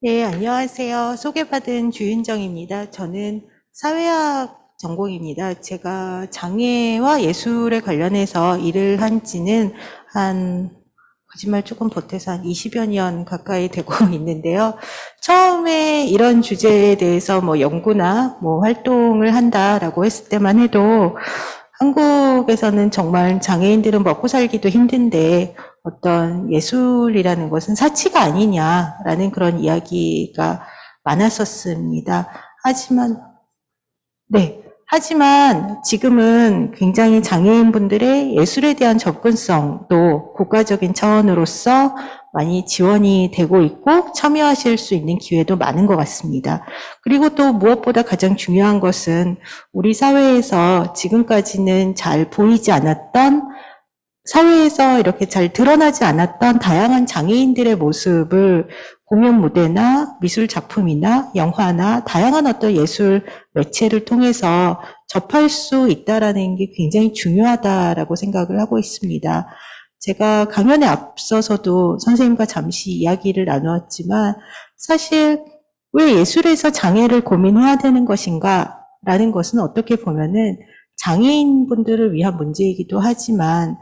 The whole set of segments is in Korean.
네, 안녕하세요. 소개받은 주윤정입니다. 저는 사회학 전공입니다. 제가 장애와 예술에 관련해서 일을 한 지는 거짓말 조금 보태서 한 20여 년 가까이 되고 있는데요. 처음에 이런 주제에 대해서 연구나 활동을 한다라고 했을 때만 해도 한국에서는 정말 장애인들은 먹고 살기도 힘든데 어떤 예술이라는 것은 사치가 아니냐라는 그런 이야기가 많았었습니다. 하지만, 네. 하지만 지금은 굉장히 장애인분들의 예술에 대한 접근성도 국가적인 차원으로서 많이 지원이 되고 있고 참여하실 수 있는 기회도 많은 것 같습니다. 그리고 또 무엇보다 가장 중요한 것은 우리 사회에서 지금까지는 잘 보이지 않았던 사회에서 이렇게 잘 드러나지 않았던 다양한 장애인들의 모습을 공연 무대나 미술 작품이나 영화나 다양한 어떤 예술 매체를 통해서 접할 수 있다라는 게 굉장히 중요하다라고 생각을 하고 있습니다. 제가 강연에 앞서서도 선생님과 잠시 이야기를 나누었지만 사실 왜 예술에서 장애를 고민해야 되는 것인가 라는 것은 어떻게 보면은 장애인분들을 위한 문제이기도 하지만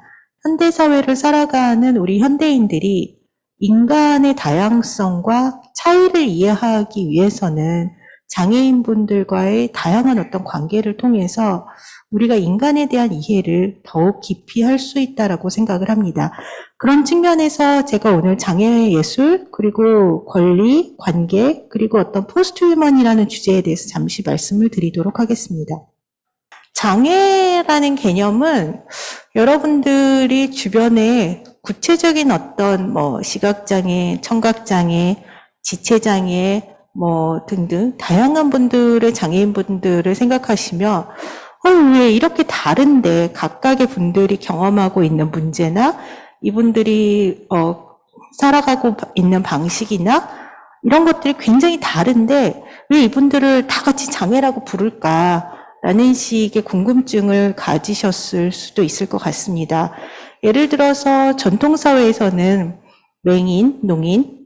현대사회를 살아가는 우리 현대인들이 인간의 다양성과 차이를 이해하기 위해서는 장애인분들과의 다양한 어떤 관계를 통해서 우리가 인간에 대한 이해를 더욱 깊이 할 수 있다라고 생각을 합니다. 그런 측면에서 제가 오늘 장애 예술, 그리고 권리, 관계, 그리고 어떤 포스트 휴먼이라는 주제에 대해서 잠시 말씀을 드리도록 하겠습니다. 장애라는 개념은 여러분들이 주변에 구체적인 어떤 시각장애, 청각장애, 지체장애 등등 다양한 분들의 장애인분들을 생각하시며 왜 이렇게 다른데 각각의 분들이 경험하고 있는 문제나 이분들이 살아가고 있는 방식이나 이런 것들이 굉장히 다른데 왜 이분들을 다 같이 장애라고 부를까? 라는 식의 궁금증을 가지셨을 수도 있을 것 같습니다. 예를 들어서 전통사회에서는 맹인, 농인,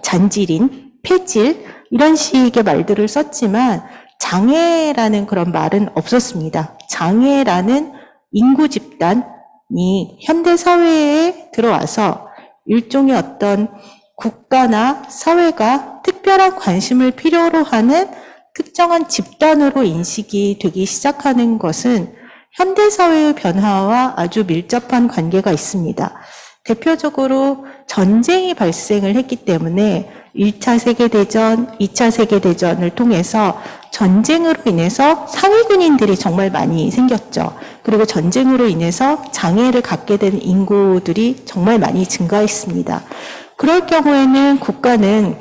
잔질인, 폐질 이런 식의 말들을 썼지만 장애라는 그런 말은 없었습니다. 장애라는 인구 집단이 현대사회에 들어와서 일종의 어떤 국가나 사회가 특별한 관심을 필요로 하는 특정한 집단으로 인식이 되기 시작하는 것은 현대사회의 변화와 아주 밀접한 관계가 있습니다. 대표적으로 전쟁이 발생을 했기 때문에 1차 세계대전, 2차 세계대전을 통해서 전쟁으로 인해서 상위군인들이 정말 많이 생겼죠. 그리고 전쟁으로 인해서 장애를 갖게 된 인구들이 정말 많이 증가했습니다. 그럴 경우에는 국가는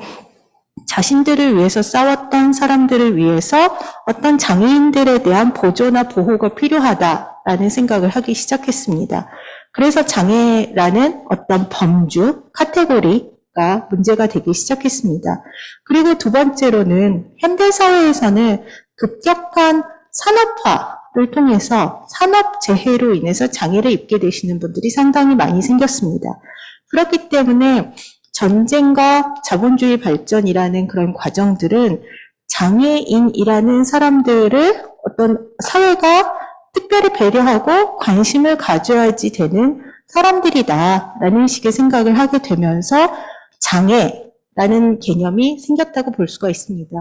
자신들을 위해서 싸웠던 사람들을 위해서 어떤 장애인들에 대한 보조나 보호가 필요하다라는 생각을 하기 시작했습니다. 그래서 장애라는 어떤 범주, 카테고리가 문제가 되기 시작했습니다. 그리고 두 번째로는 현대사회에서는 급격한 산업화를 통해서 산업재해로 인해서 장애를 입게 되시는 분들이 상당히 많이 생겼습니다. 그렇기 때문에 전쟁과 자본주의 발전이라는 그런 과정들은 장애인이라는 사람들을 어떤 사회가 특별히 배려하고 관심을 가져야지 되는 사람들이다라는 식의 생각을 하게 되면서 장애라는 개념이 생겼다고 볼 수가 있습니다.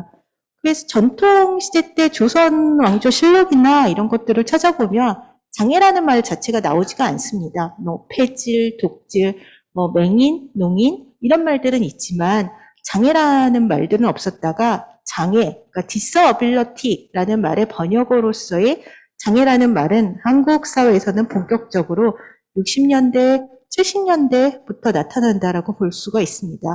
그래서 전통시대 때 조선 왕조 실록이나 이런 것들을 찾아보면 장애라는 말 자체가 나오지가 않습니다. 폐질, 독질, 맹인, 농인 이런 말들은 있지만 장애라는 말들은 없었다가 장애, 그러니까 disability라는 말의 번역어로서의 장애라는 말은 한국 사회에서는 본격적으로 60년대, 70년대부터 나타난다라고 볼 수가 있습니다.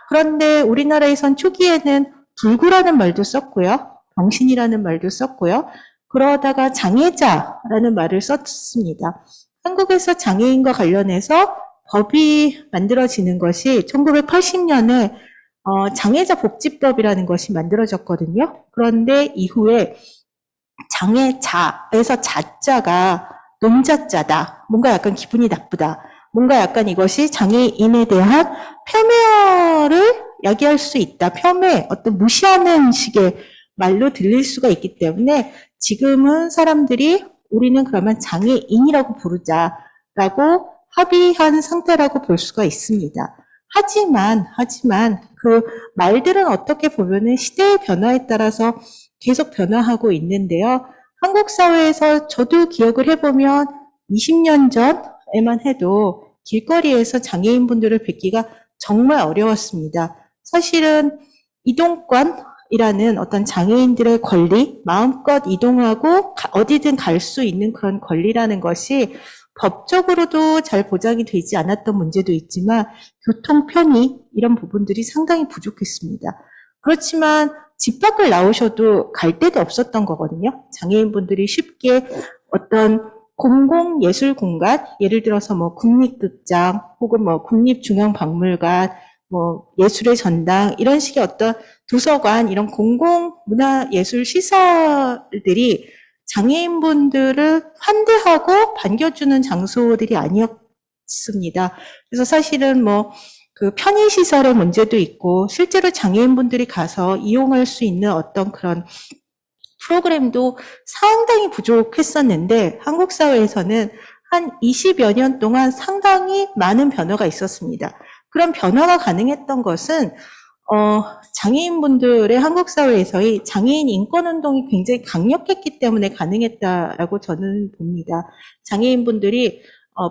그런데 우리나라에선 초기에는 불구라는 말도 썼고요. 병신이라는 말도 썼고요. 그러다가 장애자라는 말을 썼습니다. 한국에서 장애인과 관련해서 법이 만들어지는 것이 1980년에 장애자 복지법이라는 것이 만들어졌거든요. 그런데 이후에 장애자에서 자자가 농자자다. 뭔가 약간 기분이 나쁘다. 뭔가 약간 이것이 장애인에 대한 폄훼를 야기할 수 있다. 폄훼, 어떤 무시하는 식의 말로 들릴 수가 있기 때문에 지금은 사람들이 우리는 그러면 장애인이라고 부르자라고 합의한 상태라고 볼 수가 있습니다. 하지만 그 말들은 어떻게 보면은 시대의 변화에 따라서 계속 변화하고 있는데요. 한국 사회에서 저도 기억을 해보면 20년 전에만 해도 길거리에서 장애인분들을 뵙기가 정말 어려웠습니다. 사실은 이동권이라는 어떤 장애인들의 권리, 마음껏 이동하고 어디든 갈 수 있는 그런 권리라는 것이 법적으로도 잘 보장이 되지 않았던 문제도 있지만 교통 편의 이런 부분들이 상당히 부족했습니다. 그렇지만 집 밖을 나오셔도 갈 데도 없었던 거거든요. 장애인분들이 쉽게 어떤 공공예술 공간, 예를 들어서 뭐 국립극장 혹은 뭐 국립중앙박물관, 뭐 예술의 전당 이런 식의 어떤 도서관 이런 공공문화예술 시설들이 장애인분들을 환대하고 반겨주는 장소들이 아니었습니다. 그래서 사실은 뭐 그 편의시설의 문제도 있고 실제로 장애인분들이 가서 이용할 수 있는 어떤 그런 프로그램도 상당히 부족했었는데 한국 사회에서는 한 20여 년 동안 상당히 많은 변화가 있었습니다. 그런 변화가 가능했던 것은 장애인분들의 한국 사회에서의 장애인 인권운동이 굉장히 강력했기 때문에 가능했다라고 저는 봅니다. 장애인분들이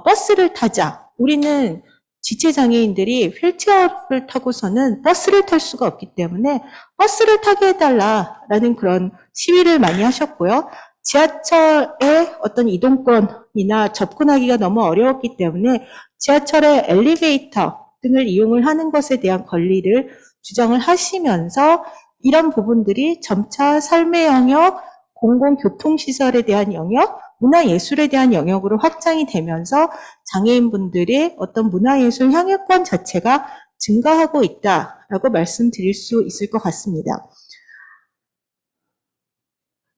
버스를 타자. 우리는 지체장애인들이 휠체어를 타고서는 버스를 탈 수가 없기 때문에 버스를 타게 해달라라는 그런 시위를 많이 하셨고요. 지하철의 어떤 이동권이나 접근하기가 너무 어려웠기 때문에 지하철의 엘리베이터 등을 이용을 하는 것에 대한 권리를 주장을 하시면서 이런 부분들이 점차 삶의 영역, 공공교통시설에 대한 영역, 문화예술에 대한 영역으로 확장이 되면서 장애인분들의 어떤 문화예술 향유권 자체가 증가하고 있다라고 말씀드릴 수 있을 것 같습니다.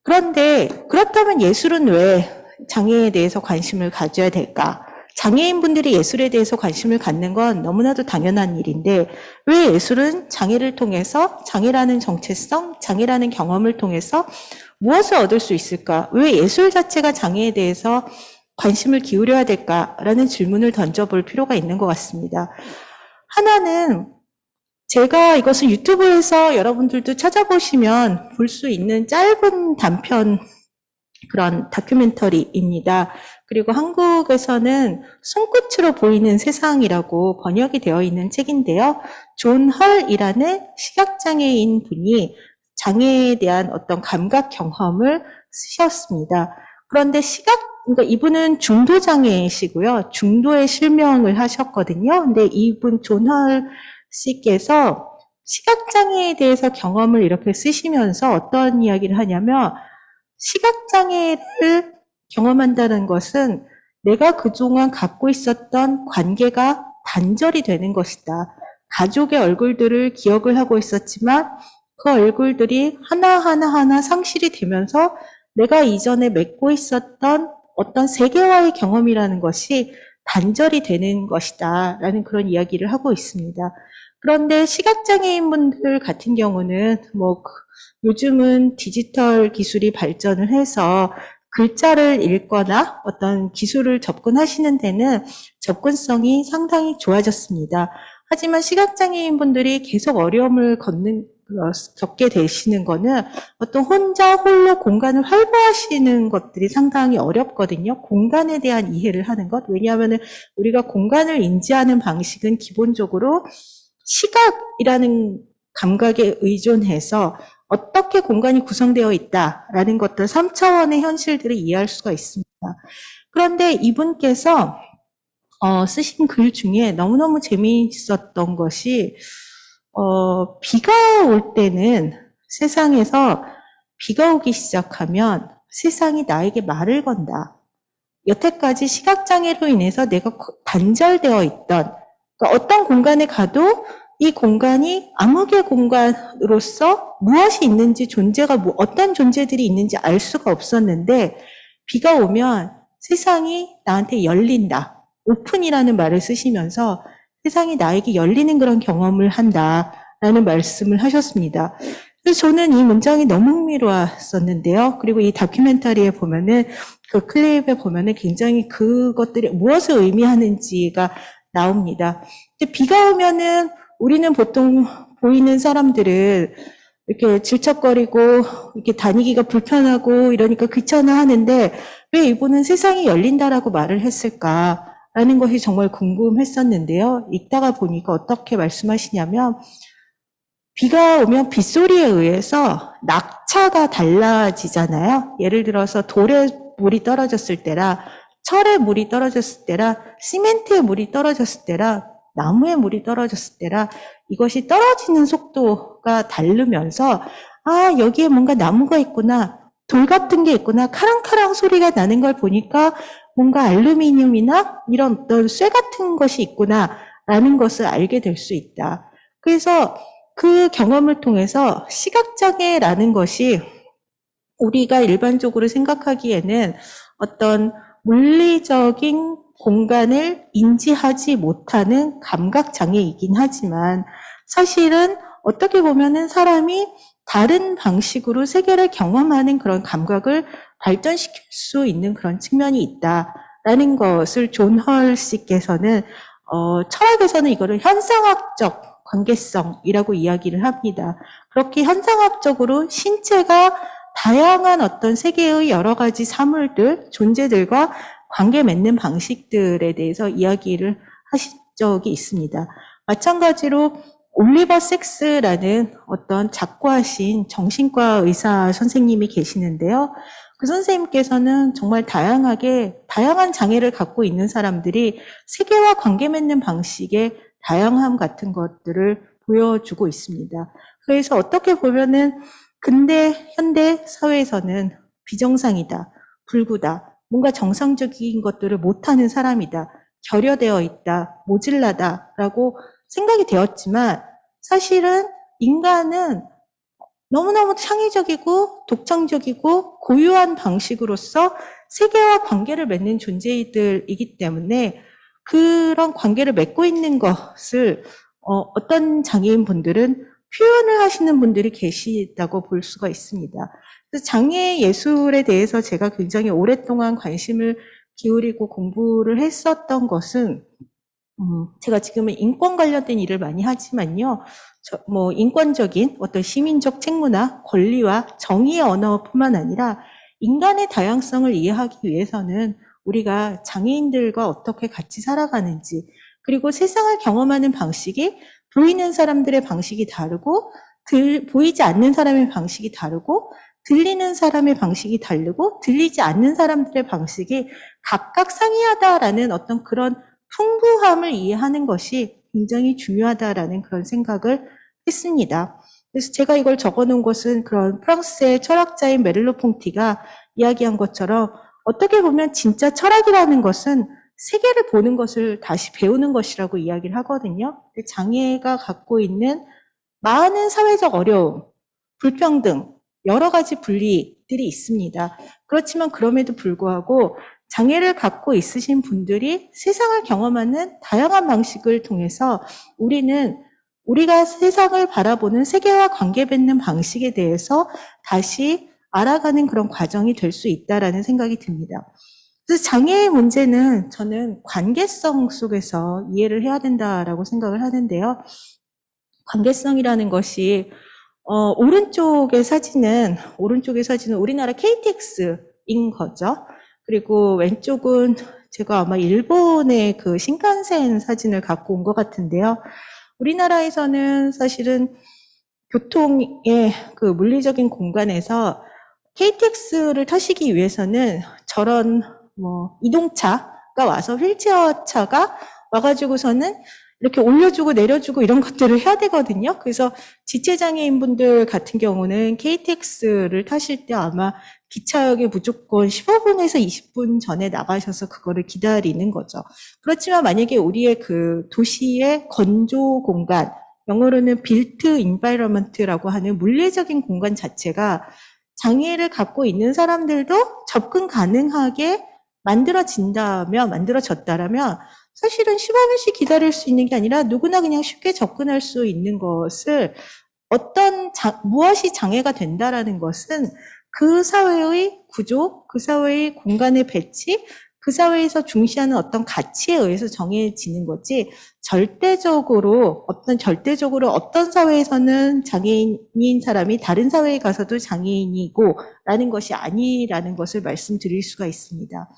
그런데 그렇다면 예술은 왜 장애에 대해서 관심을 가져야 될까? 장애인분들이 예술에 대해서 관심을 갖는 건 너무나도 당연한 일인데 왜 예술은 장애를 통해서 장애라는 정체성, 장애라는 경험을 통해서 무엇을 얻을 수 있을까? 왜 예술 자체가 장애에 대해서 관심을 기울여야 될까라는 질문을 던져볼 필요가 있는 것 같습니다. 하나는 제가 이것을 유튜브에서 여러분들도 찾아보시면 볼 수 있는 짧은 단편 그런 다큐멘터리입니다. 그리고 한국에서는 손끝으로 보이는 세상이라고 번역이 되어 있는 책인데요. 존 헐이라는 시각장애인 분이 장애에 대한 어떤 감각 경험을 쓰셨습니다. 그런데 그러니까 이분은 중도장애이시고요. 중도에 실명을 하셨거든요. 근데 이분 존 헐 씨께서 시각장애에 대해서 경험을 이렇게 쓰시면서 어떤 이야기를 하냐면 시각장애를 경험한다는 것은 내가 그동안 갖고 있었던 관계가 단절이 되는 것이다. 가족의 얼굴들을 기억을 하고 있었지만 그 얼굴들이 하나하나 상실이 되면서 내가 이전에 맺고 있었던 어떤 세계와의 경험이라는 것이 단절이 되는 것이다. 라는 그런 이야기를 하고 있습니다. 그런데 시각장애인분들 같은 경우는 요즘은 디지털 기술이 발전을 해서 글자를 읽거나 어떤 기술을 접근하시는 데는 접근성이 상당히 좋아졌습니다. 하지만 시각장애인분들이 계속 어려움을 겪게 되시는 거는 어떤 홀로 공간을 활보하시는 것들이 상당히 어렵거든요. 공간에 대한 이해를 하는 것. 왜냐하면 우리가 공간을 인지하는 방식은 기본적으로 시각이라는 감각에 의존해서 어떻게 공간이 구성되어 있다라는 것들 3차원의 현실들을 이해할 수가 있습니다. 그런데 이분께서 쓰신 글 중에 너무너무 재미있었던 것이 비가 올 때는 세상에서 비가 오기 시작하면 세상이 나에게 말을 건다. 여태까지 시각장애로 인해서 내가 단절되어 있던 그러니까 어떤 공간에 가도 이 공간이 암흑의 공간으로서 무엇이 있는지 존재가 어떤 존재들이 있는지 알 수가 없었는데 비가 오면 세상이 나한테 열린다. 오픈이라는 말을 쓰시면서 세상이 나에게 열리는 그런 경험을 한다. 라는 말씀을 하셨습니다. 그래서 저는 이 문장이 너무 흥미로웠었는데요. 그리고 이 다큐멘터리에 보면은 그 클립에 보면은 굉장히 그것들이 무엇을 의미하는지가 나옵니다. 근데 비가 오면은 우리는 보통 보이는 사람들은 이렇게 질척거리고 이렇게 다니기가 불편하고 이러니까 귀찮아하는데 왜 이분은 세상이 열린다라고 말을 했을까라는 것이 정말 궁금했었는데요. 읽다가 보니까 어떻게 말씀하시냐면 비가 오면 빗소리에 의해서 낙차가 달라지잖아요. 예를 들어서 돌에 물이 떨어졌을 때라, 철에 물이 떨어졌을 때라, 시멘트에 물이 떨어졌을 때라, 나무에 물이 떨어졌을 때라, 이것이 떨어지는 속도가 다르면서, 아, 여기에 뭔가 나무가 있구나, 돌 같은 게 있구나, 카랑카랑 소리가 나는 걸 보니까 뭔가 알루미늄이나 이런 어떤 쇠 같은 것이 있구나, 라는 것을 알게 될 수 있다. 그래서 그 경험을 통해서 시각장애라는 것이 우리가 일반적으로 생각하기에는 어떤 물리적인 공간을 인지하지 못하는 감각장애이긴 하지만 사실은 어떻게 보면은 사람이 다른 방식으로 세계를 경험하는 그런 감각을 발전시킬 수 있는 그런 측면이 있다라는 것을 존 헐씨께서는 철학에서는 이거를 현상학적 관계성이라고 이야기를 합니다. 그렇게 현상학적으로 신체가 다양한 어떤 세계의 여러 가지 사물들, 존재들과 관계 맺는 방식들에 대해서 이야기를 하신 적이 있습니다. 마찬가지로 올리버 섹스라는 어떤 작고하신 정신과 의사 선생님이 계시는데요. 그 선생님께서는 정말 다양한 장애를 갖고 있는 사람들이 세계와 관계 맺는 방식의 다양함 같은 것들을 보여주고 있습니다. 그래서 어떻게 보면은 근대, 현대 사회에서는 비정상이다, 불구다, 뭔가 정상적인 것들을 못하는 사람이다, 결여되어 있다, 모질라다라고 생각이 되었지만 사실은 인간은 너무너무 창의적이고 독창적이고 고유한 방식으로서 세계와 관계를 맺는 존재들이기 때문에 그런 관계를 맺고 있는 것을 어떤 장애인분들은 표현을 하시는 분들이 계시다고 볼 수가 있습니다. 그래서 장애 예술에 대해서 제가 굉장히 오랫동안 관심을 기울이고 공부를 했었던 것은 제가 지금은 인권 관련된 일을 많이 하지만요. 인권적인 어떤 시민적 책무나 권리와 정의의 언어뿐만 아니라 인간의 다양성을 이해하기 위해서는 우리가 장애인들과 어떻게 같이 살아가는지, 그리고 세상을 경험하는 방식이 보이는 사람들의 방식이 다르고, 보이지 않는 사람의 방식이 다르고, 들리는 사람의 방식이 다르고, 들리지 않는 사람들의 방식이 각각 상이하다라는 어떤 그런 풍부함을 이해하는 것이 굉장히 중요하다라는 그런 생각을 했습니다. 그래서 제가 이걸 적어놓은 것은 그런 프랑스의 철학자인 메를로 퐁티가 이야기한 것처럼 어떻게 보면 진짜 철학이라는 것은 세계를 보는 것을 다시 배우는 것이라고 이야기를 하거든요. 장애가 갖고 있는 많은 사회적 어려움, 불평등, 여러 가지 분리들이 있습니다. 그렇지만 그럼에도 불구하고 장애를 갖고 있으신 분들이 세상을 경험하는 다양한 방식을 통해서 우리가 세상을 바라보는 세계와 관계 맺는 방식에 대해서 다시 알아가는 그런 과정이 될 수 있다라는 생각이 듭니다. 그래서 장애의 문제는 저는 관계성 속에서 이해를 해야 된다라고 생각을 하는데요. 관계성이라는 것이 오른쪽의 사진은 우리나라 KTX인 거죠. 그리고 왼쪽은 제가 아마 일본의 그 신칸센 사진을 갖고 온 것 같은데요. 우리나라에서는 사실은 교통의 그 물리적인 공간에서 KTX를 타시기 위해서는 저런 이동차가 와서 휠체어차가 와가지고서는 이렇게 올려주고 내려주고 이런 것들을 해야 되거든요. 그래서 지체장애인분들 같은 경우는 KTX를 타실 때 아마 기차역에 무조건 15분에서 20분 전에 나가셔서 그거를 기다리는 거죠. 그렇지만 만약에 우리의 그 도시의 건조 공간, 영어로는 built environment라고 하는 물리적인 공간 자체가 장애를 갖고 있는 사람들도 접근 가능하게 만들어졌다라면 사실은 시범일씩 기다릴 수 있는 게 아니라 누구나 그냥 쉽게 접근할 수 있는 것을 무엇이 장애가 된다라는 것은 그 사회의 구조, 그 사회의 공간의 배치, 그 사회에서 중시하는 어떤 가치에 의해서 정해지는 거지, 절대적으로 어떤 사회에서는 장애인인 사람이 다른 사회에 가서도 장애인이고 라는 것이 아니라는 것을 말씀드릴 수가 있습니다.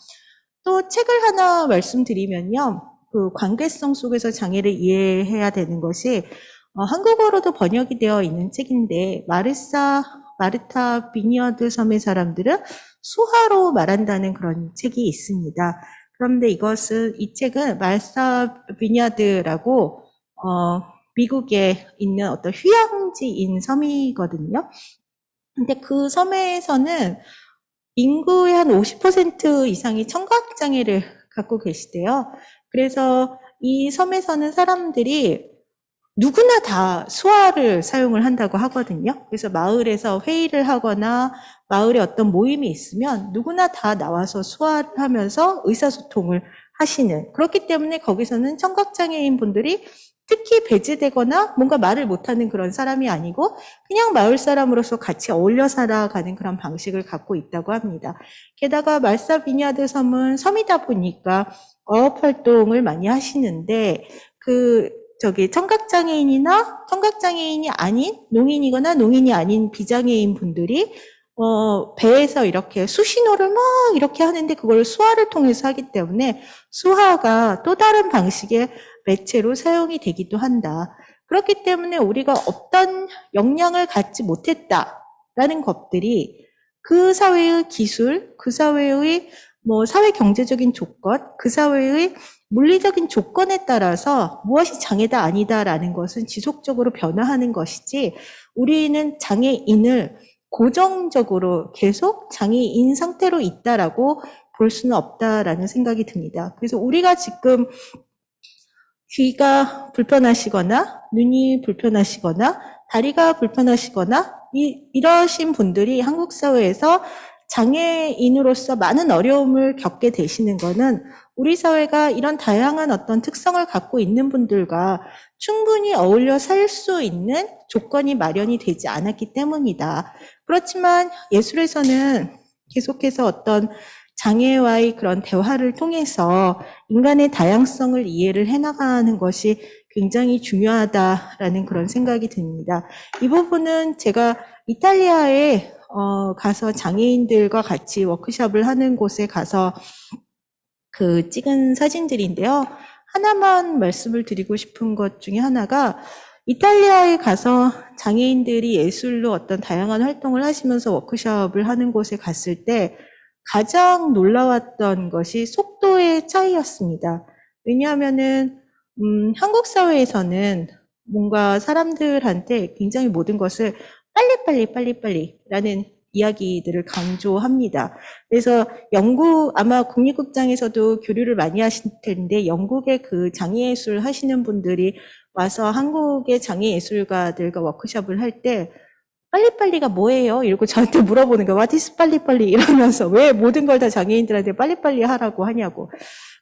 또 책을 하나 말씀드리면요. 그 관계성 속에서 장애를 이해해야 되는 것이 한국어로도 번역이 되어 있는 책인데 마르타 비니어드 섬의 사람들은 수화로 말한다는 그런 책이 있습니다. 그런데 이 책은 마르타 비니어드라고 미국에 있는 어떤 휴양지인 섬이거든요. 근데 그 섬에서는 인구의 한 50% 이상이 청각장애를 갖고 계시대요. 그래서 이 섬에 서는 사람들이 누구나 다 수화를 사용을 한다고 하거든요. 그래서 마을에서 회의를 하거나 마을에 어떤 모임이 있으면 누구나 다 나와서 수화를 하면서 의사소통을 하시는, 그렇기 때문에 거기서는 청각장애인 분들이 특히 배제되거나 뭔가 말을 못하는 그런 사람이 아니고 그냥 마을 사람으로서 같이 어울려 살아가는 그런 방식을 갖고 있다고 합니다. 게다가 말사 비니아드 섬은 섬이다 보니까 어업 활동을 많이 하시는데 청각장애인이 아닌 농인이거나 농인이 아닌 비장애인 분들이 배에서 이렇게 수신호를 막 이렇게 하는데 그걸 수화를 통해서 하기 때문에 수화가 또 다른 방식의 매체로 사용이 되기도 한다. 그렇기 때문에 우리가 어떤 역량을 갖지 못했다라는 것들이 그 사회의 기술, 그 사회의 사회 경제적인 조건, 그 사회의 물리적인 조건에 따라서 무엇이 장애다 아니다라는 것은 지속적으로 변화하는 것이지, 우리는 장애인을 고정적으로 계속 장애인 상태로 있다라고 볼 수는 없다라는 생각이 듭니다. 그래서 우리가 지금 귀가 불편하시거나 눈이 불편하시거나 다리가 불편하시거나 이러신 분들이 한국 사회에서 장애인으로서 많은 어려움을 겪게 되시는 것은 우리 사회가 이런 다양한 어떤 특성을 갖고 있는 분들과 충분히 어울려 살 수 있는 조건이 마련이 되지 않았기 때문이다. 그렇지만 예술에서는 계속해서 어떤 장애와의 그런 대화를 통해서 인간의 다양성을 이해를 해나가는 것이 굉장히 중요하다라는 그런 생각이 듭니다. 이 부분은 제가 이탈리아에 가서 장애인들과 같이 워크숍을 하는 곳에 가서 찍은 사진들인데요. 하나만 말씀을 드리고 싶은 것 중에 하나가, 이탈리아에 가서 장애인들이 예술로 어떤 다양한 활동을 하시면서 워크숍을 하는 곳에 갔을 때 가장 놀라웠던 것이 속도의 차이였습니다. 왜냐하면은 한국 사회에서는 뭔가 사람들한테 굉장히 모든 것을 빨리빨리라는 이야기들을 강조합니다. 그래서 아마 국립극장에서도 교류를 많이 하실 텐데, 영국의 그 장애예술 하시는 분들이 와서 한국의 장애예술가들과 워크숍을 할 때 빨리빨리가 뭐예요? 이러고 저한테 물어보는 거예요. What is 빨리빨리? 이러면서 왜 모든 걸 다 장애인들한테 빨리빨리 하라고 하냐고.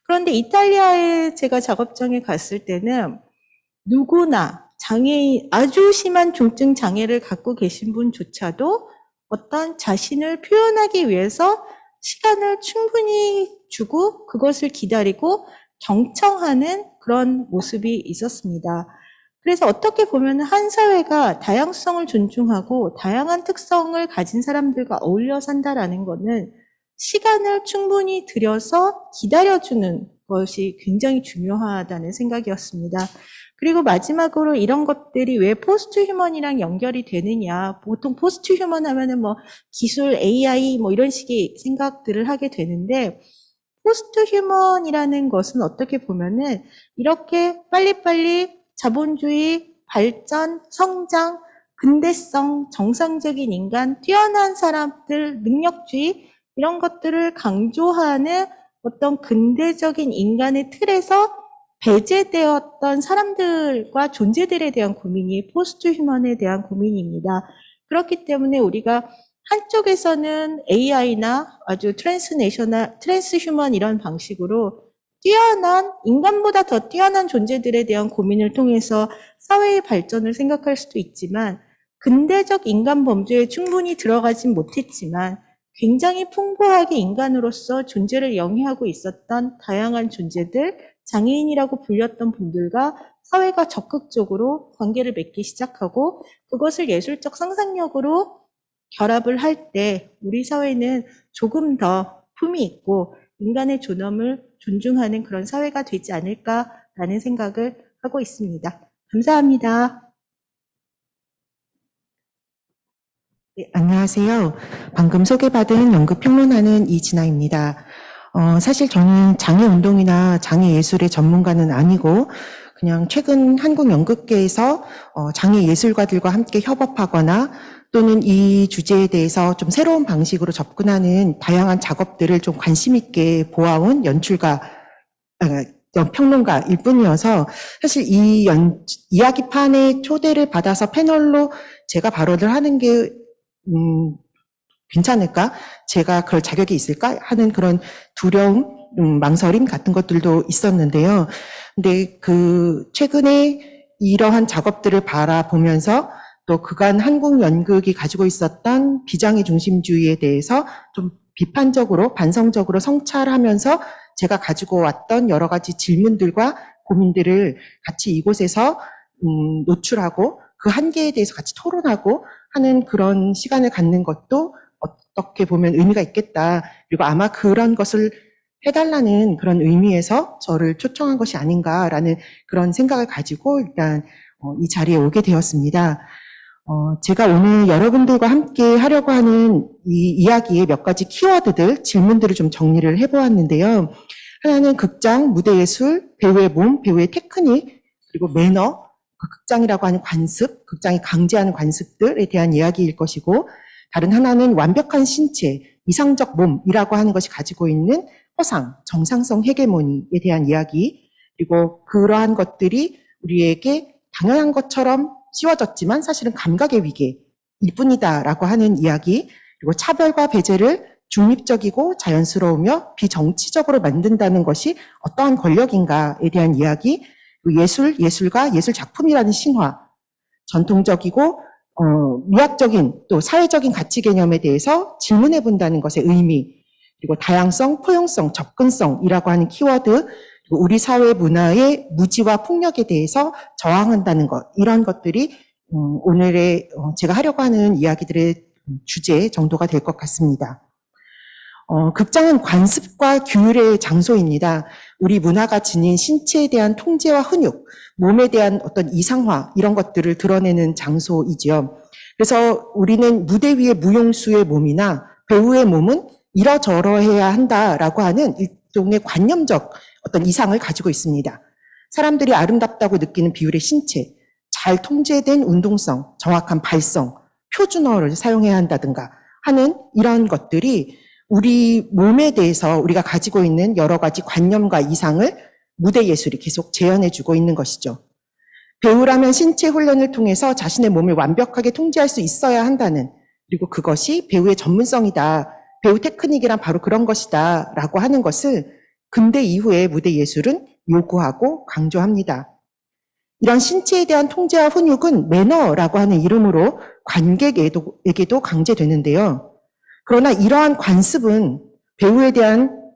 그런데 이탈리아에 제가 작업장에 갔을 때는 누구나 아주 심한 중증 장애를 갖고 계신 분조차도 어떤 자신을 표현하기 위해서 시간을 충분히 주고 그것을 기다리고 경청하는 그런 모습이 있었습니다. 그래서 어떻게 보면 한 사회가 다양성을 존중하고 다양한 특성을 가진 사람들과 어울려 산다라는 것은 시간을 충분히 들여서 기다려주는 것이 굉장히 중요하다는 생각이었습니다. 그리고 마지막으로 이런 것들이 왜 포스트 휴먼이랑 연결이 되느냐. 보통 포스트 휴먼 하면은 기술, AI 이런 식의 생각들을 하게 되는데, 포스트 휴먼이라는 것은 어떻게 보면은 이렇게 빨리빨리 자본주의, 발전, 성장, 근대성, 정상적인 인간, 뛰어난 사람들, 능력주의, 이런 것들을 강조하는 어떤 근대적인 인간의 틀에서 배제되었던 사람들과 존재들에 대한 고민이 포스트 휴먼에 대한 고민입니다. 그렇기 때문에 우리가 한쪽에서는 AI나 아주 트랜스 휴먼 이런 방식으로 인간보다 더 뛰어난 존재들에 대한 고민을 통해서 사회의 발전을 생각할 수도 있지만, 근대적 인간 범주에 충분히 들어가진 못했지만, 굉장히 풍부하게 인간으로서 존재를 영위하고 있었던 다양한 존재들, 장애인이라고 불렸던 분들과 사회가 적극적으로 관계를 맺기 시작하고, 그것을 예술적 상상력으로 결합을 할 때 우리 사회는 조금 더 품이 있고 인간의 존엄을 존중하는 그런 사회가 되지 않을까라는 생각을 하고 있습니다. 감사합니다. 네, 안녕하세요. 방금 소개받은 연극평론하는 이진아입니다. 사실 저는 장애운동이나 장애예술의 전문가는 아니고 그냥 최근 한국 연극계에서 장애예술가들과 함께 협업하거나 또는 이 주제에 대해서 좀 새로운 방식으로 접근하는 다양한 작업들을 좀 관심 있게 보아온 평론가일 뿐이어서 사실 이 이야기판에 초대를 받아서 패널로 제가 발언을 하는 게 괜찮을까? 제가 그럴 자격이 있을까? 하는 그런 두려움, 망설임 같은 것들도 있었는데요. 근데 최근에 이러한 작업들을 바라보면서 또 그간 한국 연극이 가지고 있었던 비장애 중심주의에 대해서 좀 비판적으로, 반성적으로 성찰하면서 제가 가지고 왔던 여러 가지 질문들과 고민들을 같이 이곳에서 노출하고 그 한계에 대해서 같이 토론하고 하는 그런 시간을 갖는 것도 어떻게 보면 의미가 있겠다. 그리고 아마 그런 것을 해달라는 그런 의미에서 저를 초청한 것이 아닌가라는 그런 생각을 가지고 일단 이 자리에 오게 되었습니다. 제가 오늘 여러분들과 함께 하려고 하는 이 이야기의 몇 가지 키워드들, 질문들을 좀 정리를 해보았는데요. 하나는 극장, 무대예술, 배우의 몸, 배우의 테크닉, 그리고 매너, 극장이라고 하는 관습, 극장이 강제하는 관습들에 대한 이야기일 것이고, 다른 하나는 완벽한 신체, 이상적 몸이라고 하는 것이 가지고 있는 허상, 정상성 헤게모니에 대한 이야기, 그리고 그러한 것들이 우리에게 당연한 것처럼 씌워졌지만 사실은 감각의 위계일 뿐이다라고 하는 이야기, 그리고 차별과 배제를 중립적이고 자연스러우며 비정치적으로 만든다는 것이 어떠한 권력인가에 대한 이야기, 예술가, 예술 작품이라는 신화, 전통적이고 미학적인 또 사회적인 가치 개념에 대해서 질문해 본다는 것의 의미, 그리고 다양성, 포용성, 접근성이라고 하는 키워드, 그리고 우리 사회 문화의 무지와 폭력에 대해서 저항한다는 것, 이런 것들이 오늘의 제가 하려고 하는 이야기들의 주제 정도가 될 것 같습니다. 극장은 관습과 규율의 장소입니다. 우리 문화가 지닌 신체에 대한 통제와 훈육, 몸에 대한 어떤 이상화, 이런 것들을 드러내는 장소이지요. 그래서 우리는 무대 위의 무용수의 몸이나 배우의 몸은 이러저러해야 한다라고 하는 일종의 관념적 어떤 이상을 가지고 있습니다. 사람들이 아름답다고 느끼는 비율의 신체, 잘 통제된 운동성, 정확한 발성, 표준어를 사용해야 한다든가 하는 이런 것들이 우리 몸에 대해서 우리가 가지고 있는 여러 가지 관념과 이상을 무대 예술이 계속 재현해주고 있는 것이죠. 배우라면 신체 훈련을 통해서 자신의 몸을 완벽하게 통제할 수 있어야 한다는, 그리고 그것이 배우의 전문성이다, 배우 테크닉이란 바로 그런 것이다 라고 하는 것을 근대 이후의 무대 예술은 요구하고 강조합니다. 이런 신체에 대한 통제와 훈육은 매너라고 하는 이름으로 관객에게도 강제되는데요. 그러나 이러한 관습은 배우에 대한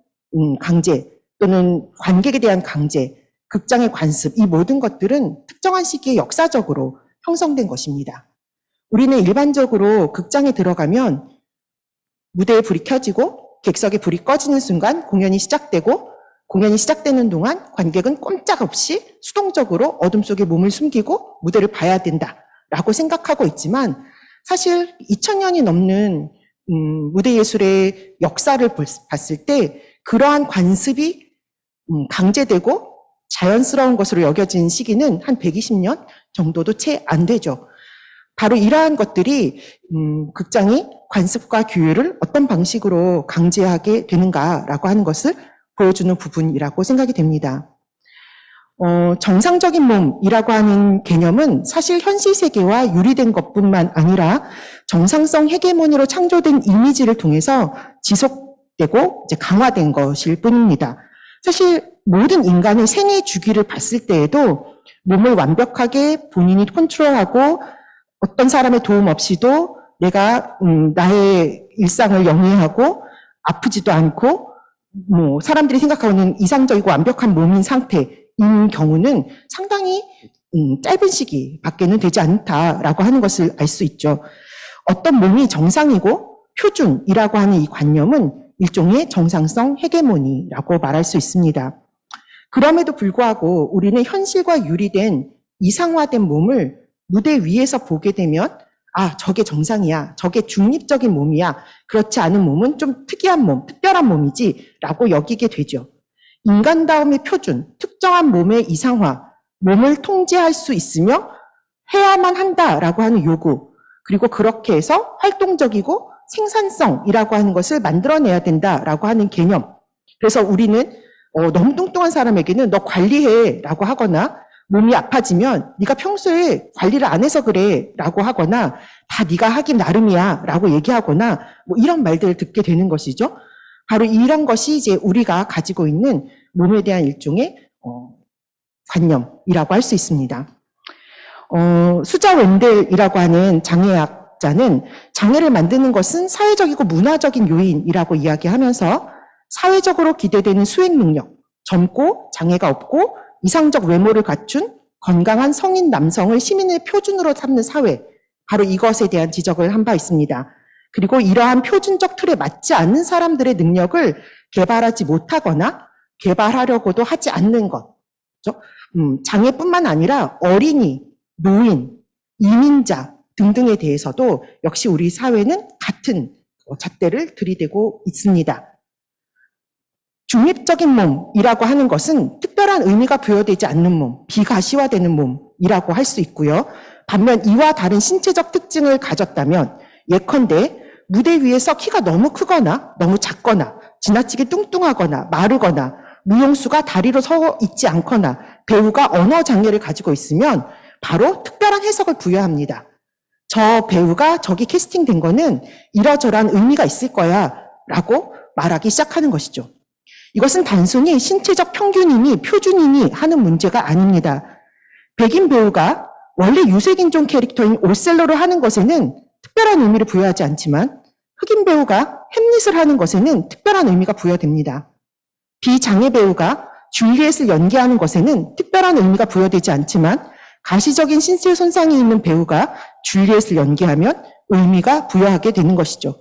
강제 또는 관객에 대한 강제, 극장의 관습, 이 모든 것들은 특정한 시기에 역사적으로 형성된 것입니다. 우리는 일반적으로 극장에 들어가면 무대에 불이 켜지고 객석에 불이 꺼지는 순간 공연이 시작되고, 공연이 시작되는 동안 관객은 꼼짝없이 수동적으로 어둠 속에 몸을 숨기고 무대를 봐야 된다라고 생각하고 있지만, 사실 2000년이 넘는 무대 예술의 역사를 봤을 때 그러한 관습이 강제되고 자연스러운 것으로 여겨진 시기는 한 120년 정도도 채 안 되죠. 바로 이러한 것들이 극장이 관습과 규율을 어떤 방식으로 강제하게 되는가라고 하는 것을 보여주는 부분이라고 생각이 됩니다. 정상적인 몸이라고 하는 개념은 사실 현실 세계와 유리된 것뿐만 아니라 정상성 헤게모니로 창조된 이미지를 통해서 지속되고 이제 강화된 것일 뿐입니다. 사실 모든 인간의 생애 주기를 봤을 때에도 몸을 완벽하게 본인이 컨트롤하고 어떤 사람의 도움 없이도 내가 나의 일상을 영위하고 아프지도 않고 사람들이 생각하는 이상적이고 완벽한 몸인 상태인 경우는 상당히 짧은 시기밖에는 되지 않다라고 하는 것을 알 수 있죠. 어떤 몸이 정상이고 표준이라고 하는 이 관념은 일종의 정상성 헤게모니라고 말할 수 있습니다. 그럼에도 불구하고 우리는 현실과 유리된 이상화된 몸을 무대 위에서 보게 되면 저게 정상이야. 저게 중립적인 몸이야. 그렇지 않은 몸은 좀 특이한 몸, 특별한 몸이지 라고 여기게 되죠. 인간다움의 표준, 특정한 몸의 이상화, 몸을 통제할 수 있으며 해야만 한다라고 하는 요구, 그리고 그렇게 해서 활동적이고 생산성이라고 하는 것을 만들어내야 된다라고 하는 개념. 그래서 우리는 너무 뚱뚱한 사람에게는 너 관리해라고 하거나 몸이 아파지면 네가 평소에 관리를 안 해서 그래라고 하거나 다 네가 하긴 나름이야라고 얘기하거나 이런 말들을 듣게 되는 것이죠. 바로 이런 것이 이제 우리가 가지고 있는 몸에 대한 일종의 관념이라고 할 수 있습니다. 수자 웬델이라고 하는 장애학자는 장애를 만드는 것은 사회적이고 문화적인 요인이라고 이야기하면서 사회적으로 기대되는 수행 능력, 젊고 장애가 없고 이상적 외모를 갖춘 건강한 성인 남성을 시민의 표준으로 삼는 사회, 바로 이것에 대한 지적을 한 바 있습니다. 그리고 이러한 표준적 틀에 맞지 않는 사람들의 능력을 개발하지 못하거나 개발하려고도 하지 않는 것. 장애뿐만 아니라 어린이, 노인, 이민자 등등에 대해서도 역시 우리 사회는 같은 잣대를 들이대고 있습니다. 중립적인 몸이라고 하는 것은 특별한 의미가 부여되지 않는 몸, 비가시화되는 몸이라고 할 수 있고요. 반면 이와 다른 신체적 특징을 가졌다면 예컨대 무대 위에서 키가 너무 크거나 너무 작거나 지나치게 뚱뚱하거나 마르거나 무용수가 다리로 서 있지 않거나 배우가 언어 장애를 가지고 있으면 바로 특별한 해석을 부여합니다. 저 배우가 저기 캐스팅된 거는 이러저러한 의미가 있을 거야 라고 말하기 시작하는 것이죠. 이것은 단순히 신체적 평균이니 표준이니 하는 문제가 아닙니다. 백인 배우가 원래 유색인종 캐릭터인 오셀로를 하는 것에는 특별한 의미를 부여하지 않지만 흑인 배우가 햄릿을 하는 것에는 특별한 의미가 부여됩니다. 비장애 배우가 줄리엣을 연기하는 것에는 특별한 의미가 부여되지 않지만 가시적인 신체 손상이 있는 배우가 줄리엣을 연기하면 의미가 부여하게 되는 것이죠.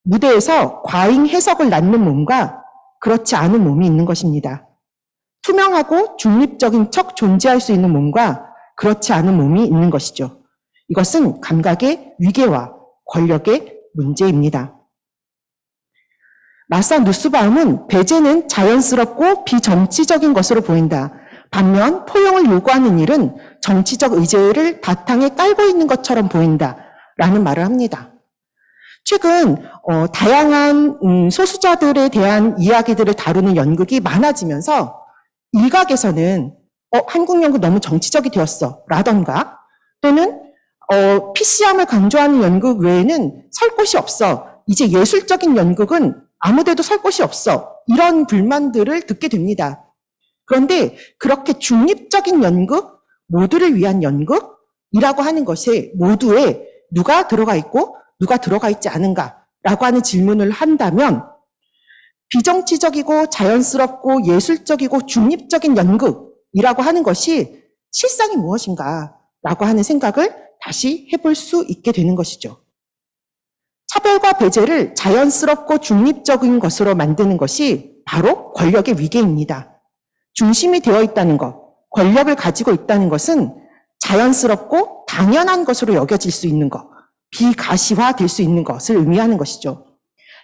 무대에서 과잉 해석을 낳는 몸과 그렇지 않은 몸이 있는 것입니다. 투명하고 중립적인 척 존재할 수 있는 몸과 그렇지 않은 몸이 있는 것이죠. 이것은 감각의 위계와 권력의 문제입니다. 마사 누스바움은 배제는 자연스럽고 비정치적인 것으로 보인다. 반면 포용을 요구하는 일은 정치적 의제를 바탕에 깔고 있는 것처럼 보인다. 라는 말을 합니다. 최근 다양한 소수자들에 대한 이야기들을 다루는 연극이 많아지면서 일각에서는 한국 연극 너무 정치적이 되었어 라던가 또는 PC함을 강조하는 연극 외에는 설 곳이 없어. 이제 예술적인 연극은 아무데도 설 곳이 없어. 이런 불만들을 듣게 됩니다. 그런데 그렇게 중립적인 연극, 모두를 위한 연극이라고 하는 것에 모두에 누가 들어가 있고 누가 들어가 있지 않은가라고 하는 질문을 한다면 비정치적이고 자연스럽고 예술적이고 중립적인 연극이라고 하는 것이 실상이 무엇인가라고 하는 생각을 다시 해볼 수 있게 되는 것이죠. 차별과 배제를 자연스럽고 중립적인 것으로 만드는 것이 바로 권력의 위계입니다. 중심이 되어 있다는 것, 권력을 가지고 있다는 것은 자연스럽고 당연한 것으로 여겨질 수 있는 것, 비가시화 될 수 있는 것을 의미하는 것이죠.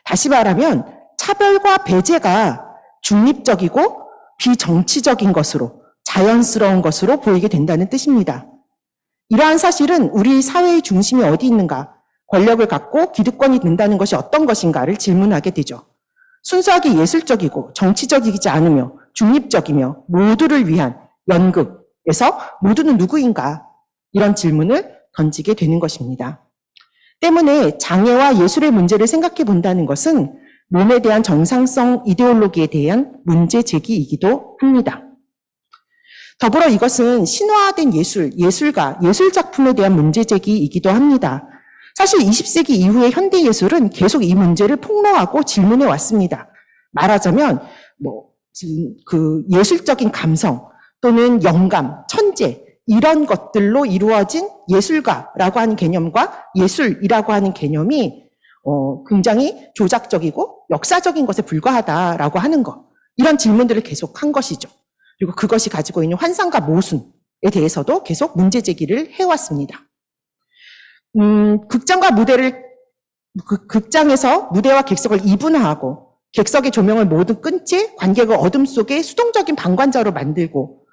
다시 말하면 차별과 배제가 중립적이고 비정치적인 것으로 자연스러운 것으로 보이게 된다는 뜻입니다. 이러한 사실은 우리 사회의 중심이 어디 있는가, 권력을 갖고 기득권이 된다는 것이 어떤 것인가를 질문하게 되죠. 순수하게 예술적이고 정치적이지 않으며 중립적이며 모두를 위한 연극에서 모두는 누구인가, 이런 질문을 던지게 되는 것입니다. 때문에 장애와 예술의 문제를 생각해 본다는 것은 몸에 대한 정상성 이데올로기에 대한 문제 제기이기도 합니다. 더불어 이것은 신화화된 예술가, 예술 작품에 대한 문제 제기이기도 합니다. 사실 20세기 이후의 현대 예술은 계속 이 문제를 폭로하고 질문해 왔습니다. 말하자면 그 예술적인 감성 또는 영감, 천재 이런 것들로 이루어진 예술가라고 하는 개념과 예술이라고 하는 개념이 굉장히 조작적이고 역사적인 것에 불과하다라고 하는 것, 이런 질문들을 계속 한 것이죠. 그리고 그것이 가지고 있는 환상과 모순에 대해서도 계속 문제 제기를 해왔습니다. 극장에서 무대와 객석을 이분화하고 객석의 조명을 모두 끈 채 관객을 어둠 속에 수동적인 방관자로 만들고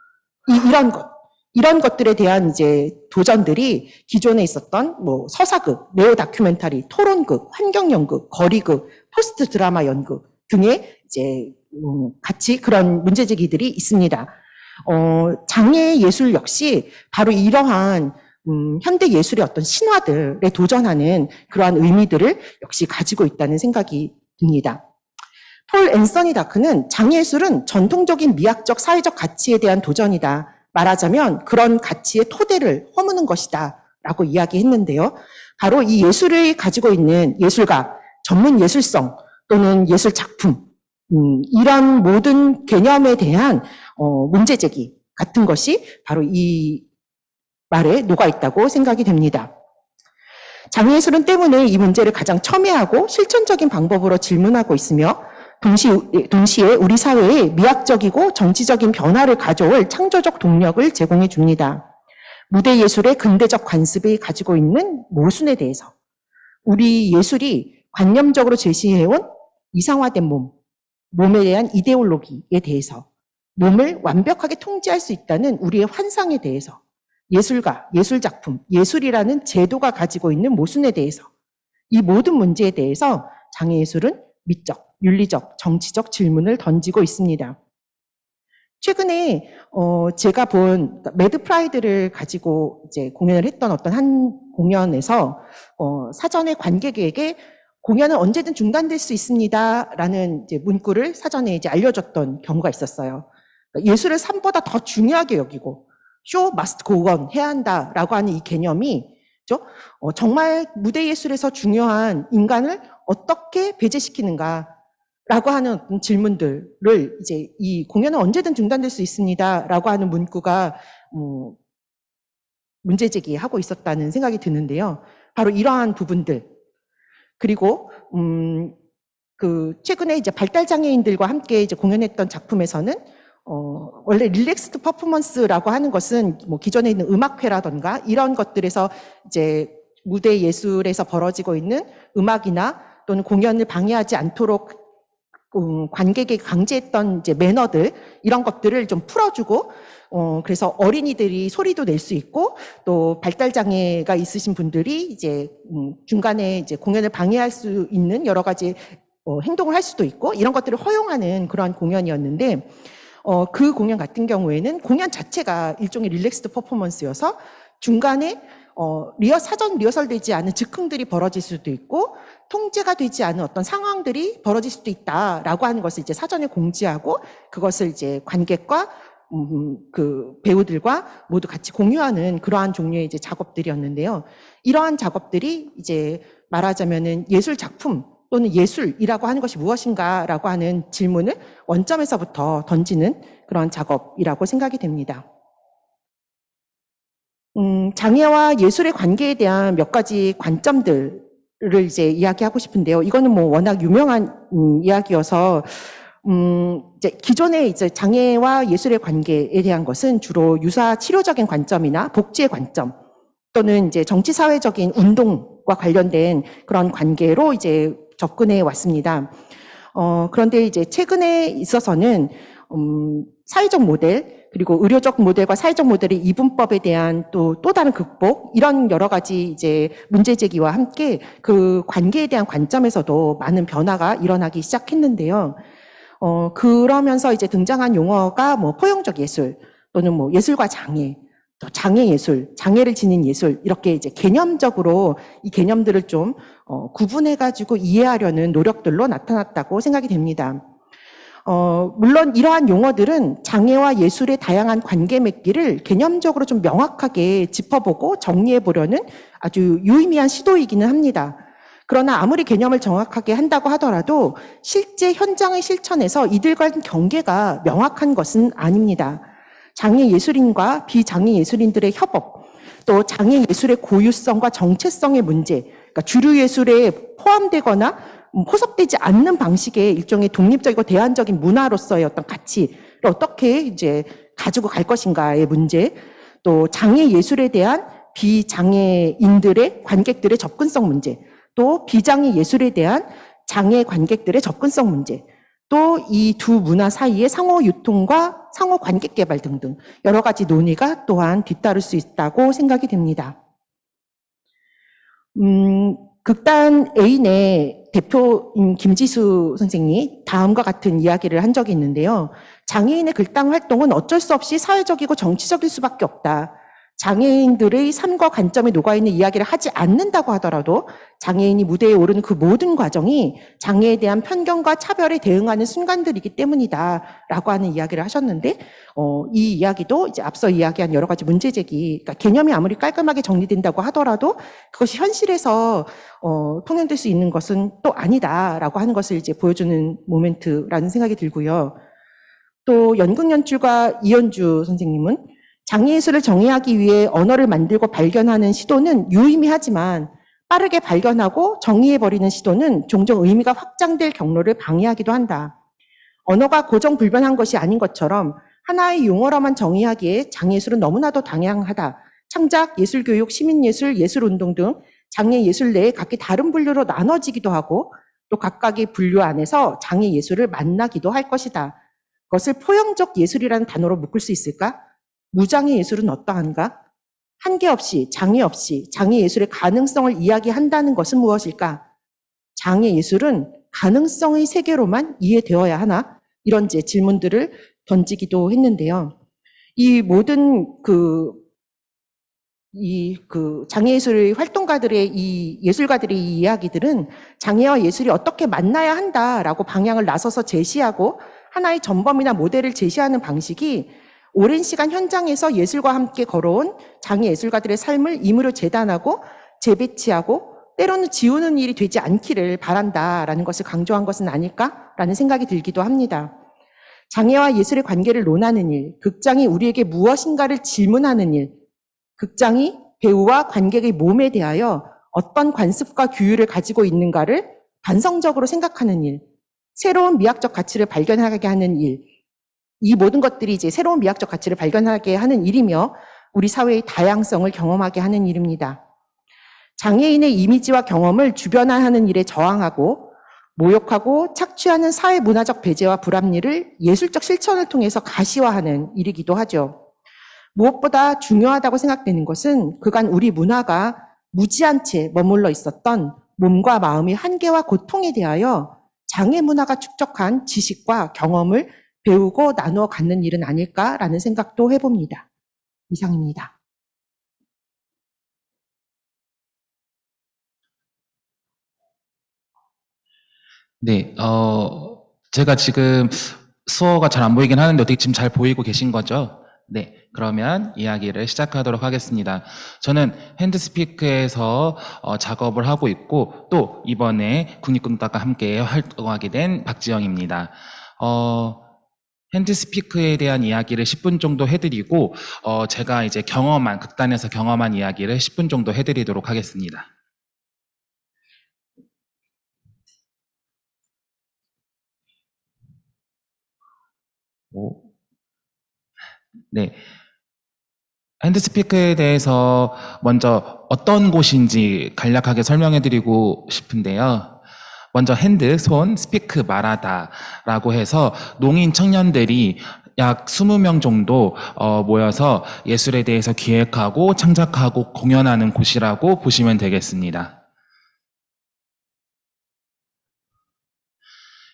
이런 것들에 대한 이제 도전들이 기존에 있었던 서사극, 네오 다큐멘터리, 토론극, 환경연극, 거리극, 포스트 드라마 연극 등의 이제 같이 그런 문제제기들이 있습니다. 장애 예술 역시 바로 이러한 현대 예술의 어떤 신화들에 도전하는 그러한 의미들을 역시 가지고 있다는 생각이 듭니다. 폴 앤서니 다크는 장애예술은 전통적인 미학적 사회적 가치에 대한 도전이다. 말하자면 그런 가치의 토대를 허무는 것이다 라고 이야기했는데요. 바로 이 예술을 가지고 있는 예술가, 전문 예술성 또는 예술 작품, 이런 모든 개념에 대한 문제제기 같은 것이 바로 이 말에 녹아있다고 생각이 됩니다. 장애예술은 때문에 이 문제를 가장 첨예하고 실천적인 방법으로 질문하고 있으며 동시에 우리 사회에 미학적이고 정치적인 변화를 가져올 창조적 동력을 제공해 줍니다. 무대 예술의 근대적 관습이 가지고 있는 모순에 대해서, 우리 예술이 관념적으로 제시해온 이상화된 몸에 대한 이데올로기에 대해서, 몸을 완벽하게 통제할 수 있다는 우리의 환상에 대해서, 예술가, 예술작품, 예술이라는 제도가 가지고 있는 모순에 대해서, 이 모든 문제에 대해서 장애예술은 미적, 윤리적, 정치적 질문을 던지고 있습니다. 최근에 제가 본 매드 프라이드를 가지고 이제 공연을 했던 어떤 한 공연에서 사전에 관객에게 공연은 언제든 중단될 수 있습니다라는 이제 문구를 사전에 이제 알려줬던 경우가 있었어요. 예술을 삶보다 더 중요하게 여기고 show must go on 해야 한다라고 하는 이 개념이 정말 무대 예술에서 중요한 인간을 어떻게 배제시키는가라고 하는 어떤 질문들을 이제 이 공연은 언제든 중단될 수 있습니다라고 하는 문구가 문제 제기하고 있었다는 생각이 드는데요. 바로 이러한 부분들, 그리고 최근에 이제 발달 장애인들과 함께 이제 공연했던 작품에서는 원래 릴렉스드 퍼포먼스라고 하는 것은 기존에 있는 음악회라던가 이런 것들에서 이제 무대 예술에서 벌어지고 있는 음악이나 또는 공연을 방해하지 않도록 관객에게 강제했던 이제 매너들, 이런 것들을 좀 풀어주고 그래서 어린이들이 소리도 낼 수 있고 또 발달 장애가 있으신 분들이 이제 중간에 이제 공연을 방해할 수 있는 여러 가지 행동을 할 수도 있고 이런 것들을 허용하는 그러한 공연이었는데 그 공연 같은 경우에는 공연 자체가 일종의 릴렉스드 퍼포먼스여서 중간에 사전 리허설되지 않은 즉흥들이 벌어질 수도 있고 통제가 되지 않은 어떤 상황들이 벌어질 수도 있다라고 하는 것을 이제 사전에 공지하고 그것을 이제 관객과 그 배우들과 모두 같이 공유하는 그러한 종류의 이제 작업들이었는데요. 이러한 작업들이 이제 말하자면은 예술 작품 또는 예술이라고 하는 것이 무엇인가라고 하는 질문을 원점에서부터 던지는 그런 작업이라고 생각이 됩니다. 장애와 예술의 관계에 대한 몇 가지 관점들을 이제 이야기하고 싶은데요. 이거는 워낙 유명한 이야기여서 이제 기존의 이제 장애와 예술의 관계에 대한 것은 주로 유사 치료적인 관점이나 복지의 관점 또는 이제 정치 사회적인 운동과 관련된 그런 관계로 이제 접근해 왔습니다. 그런데 이제 최근에 있어서는 사회적 모델 그리고 의료적 모델과 사회적 모델의 이분법에 대한 또 다른 극복, 이런 여러 가지 이제 문제 제기와 함께 그 관계에 대한 관점에서도 많은 변화가 일어나기 시작했는데요. 그러면서 이제 등장한 용어가 포용적 예술 또는 예술과 장애 또 장애 예술, 장애를 지닌 예술, 이렇게 이제 개념적으로 이 개념들을 좀 구분해가지고 이해하려는 노력들로 나타났다고 생각이 됩니다. 물론 이러한 용어들은 장애와 예술의 다양한 관계 맺기를 개념적으로 좀 명확하게 짚어보고 정리해보려는 아주 유의미한 시도이기는 합니다. 그러나 아무리 개념을 정확하게 한다고 하더라도 실제 현장의 실천에서 이들 간 경계가 명확한 것은 아닙니다. 장애 예술인과 비장애 예술인들의 협업, 또 장애 예술의 고유성과 정체성의 문제, 그러니까 주류 예술에 포함되거나 포섭되지 않는 방식의 일종의 독립적이고 대안적인 문화로서의 어떤 가치를 어떻게 이제 가지고 갈 것인가의 문제, 또 장애 예술에 대한 비장애인들의 관객들의 접근성 문제, 또 비장애 예술에 대한 장애 관객들의 접근성 문제, 또 이 두 문화 사이의 상호 유통과 상호 관객 개발 등등 여러 가지 논의가 또한 뒤따를 수 있다고 생각이 됩니다. 극단 A의 대표인 김지수 선생님이 다음과 같은 이야기를 한 적이 있는데요. 장애인의 극단 활동은 어쩔 수 없이 사회적이고 정치적일 수밖에 없다. 장애인들의 삶과 관점에 녹아있는 이야기를 하지 않는다고 하더라도 장애인이 무대에 오르는 그 모든 과정이 장애에 대한 편견과 차별에 대응하는 순간들이기 때문이다 라고 하는 이야기를 하셨는데 이 이야기도 이제 앞서 이야기한 여러 가지 문제 제기, 그러니까 개념이 아무리 깔끔하게 정리된다고 하더라도 그것이 현실에서 통용될 수 있는 것은 또 아니다라고 하는 것을 이제 보여주는 모멘트라는 생각이 들고요. 또 연극연출가 이현주 선생님은 장애예술을 정의하기 위해 언어를 만들고 발견하는 시도는 유의미하지만 빠르게 발견하고 정의해버리는 시도는 종종 의미가 확장될 경로를 방해하기도 한다. 언어가 고정불변한 것이 아닌 것처럼 하나의 용어로만 정의하기에 장애예술은 너무나도 다양하다. 창작, 예술교육, 시민예술, 예술운동 등 장애예술 내에 각기 다른 분류로 나눠지기도 하고 또 각각의 분류 안에서 장애예술을 만나기도 할 것이다. 그것을 포용적 예술이라는 단어로 묶을 수 있을까? 무장애 예술은 어떠한가? 한계 없이, 장애 없이 장애 예술의 가능성을 이야기한다는 것은 무엇일까? 장애 예술은 가능성의 세계로만 이해되어야 하나? 이런 이제 질문들을 던지기도 했는데요. 이 모든 장애 예술의 활동가들의 이 예술가들의 이 이야기들은 장애와 예술이 어떻게 만나야 한다라고 방향을 나서서 제시하고 하나의 전범이나 모델을 제시하는 방식이 오랜 시간 현장에서 예술과 함께 걸어온 장애 예술가들의 삶을 임의로 재단하고 재배치하고 때로는 지우는 일이 되지 않기를 바란다라는 것을 강조한 것은 아닐까라는 생각이 들기도 합니다. 장애와 예술의 관계를 논하는 일, 극장이 우리에게 무엇인가를 질문하는 일, 극장이 배우와 관객의 몸에 대하여 어떤 관습과 규율을 가지고 있는가를 반성적으로 생각하는 일, 새로운 미학적 가치를 발견하게 하는 일, 이 모든 것들이 이제 새로운 미학적 가치를 발견하게 하는 일이며 우리 사회의 다양성을 경험하게 하는 일입니다. 장애인의 이미지와 경험을 주변화하는 일에 저항하고 모욕하고 착취하는 사회 문화적 배제와 불합리를 예술적 실천을 통해서 가시화하는 일이기도 하죠. 무엇보다 중요하다고 생각되는 것은 그간 우리 문화가 무지한 채 머물러 있었던 몸과 마음의 한계와 고통에 대하여 장애 문화가 축적한 지식과 경험을 배우고 나누어 갖는 일은 아닐까라는 생각도 해봅니다. 이상입니다. 네, 제가 지금 수어가 잘 안 보이긴 하는데 어떻게 지금 잘 보이고 계신 거죠? 네, 그러면 이야기를 시작하도록 하겠습니다. 저는 핸드스피크에서 작업을 하고 있고 또 이번에 국립극단과 함께 활동하게 된 박지영입니다. 핸드스피크에 대한 이야기를 10분 정도 해드리고 제가 이제 극단에서 경험한 이야기를 10분 정도 해드리도록 하겠습니다. 네. 핸드스피크에 대해서 먼저 어떤 곳인지 간략하게 설명해드리고 싶은데요. 먼저 핸드, 손, 스피크, 말하다라고 해서 농인 청년들이 약 20명 정도 모여서 예술에 대해서 기획하고 창작하고 공연하는 곳이라고 보시면 되겠습니다.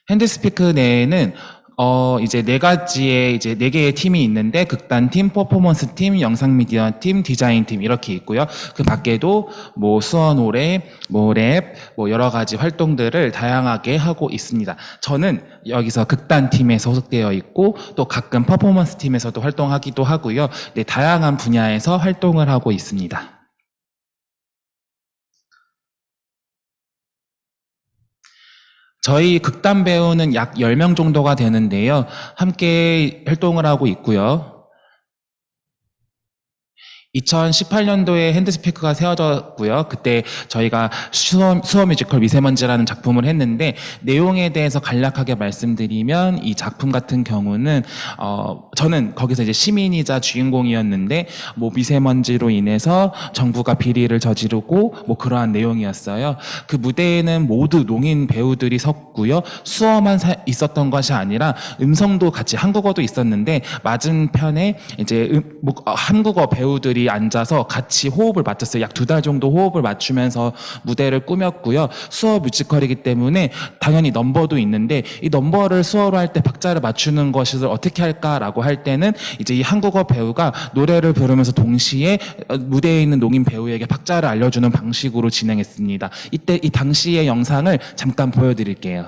핸드스피크 내에는 이제 네 개의 팀이 있는데, 극단 팀, 퍼포먼스 팀, 영상 미디어 팀, 디자인 팀, 이렇게 있고요. 그 밖에도 뭐 수어 노래, 뭐 랩, 뭐 여러 가지 활동들을 다양하게 하고 있습니다. 저는 여기서 극단 팀에 소속되어 있고, 또 가끔 퍼포먼스 팀에서도 활동하기도 하고요. 네, 다양한 분야에서 활동을 하고 있습니다. 저희 극단 배우는 약 10명 정도가 되는데요. 함께 활동을 하고 있고요. 2018년도에 핸드스피크가 세워졌고요. 그때 저희가 수어 뮤지컬 미세먼지라는 작품을 했는데, 내용에 대해서 간략하게 말씀드리면, 이 작품 같은 경우는 저는 거기서 이제 시민이자 주인공이었는데, 뭐 미세먼지로 인해서 정부가 비리를 저지르고 뭐 그러한 내용이었어요. 그 무대에는 모두 농인 배우들이 섰고요. 수어만 있었던 것이 아니라 음성도 같이, 한국어도 있었는데 맞은편에 이제 한국어 배우들이 앉아서 같이 호흡을 맞췄어요. 약 2달 정도 호흡을 맞추면서 무대를 꾸몄고요. 수어 뮤지컬이기 때문에 당연히 넘버도 있는데, 이 넘버를 수어로 할 때 박자를 맞추는 것을 어떻게 할까라고 할 때는 이제 이 한국어 배우가 노래를 부르면서 동시에 무대에 있는 농인 배우에게 박자를 알려주는 방식으로 진행했습니다. 이때 이 당시의 영상을 잠깐 보여드릴게요.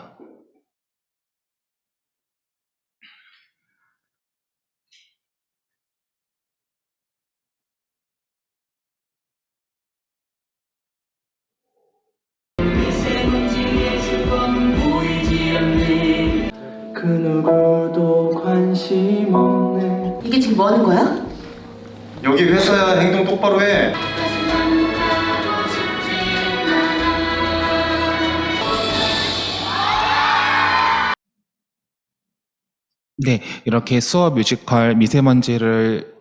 그 누구도 관심 없는. 이게 지금 뭐 하는 거야? 여기 회사야, 행동 똑바로 해. 네, 이렇게 수어 뮤지컬 미세먼지를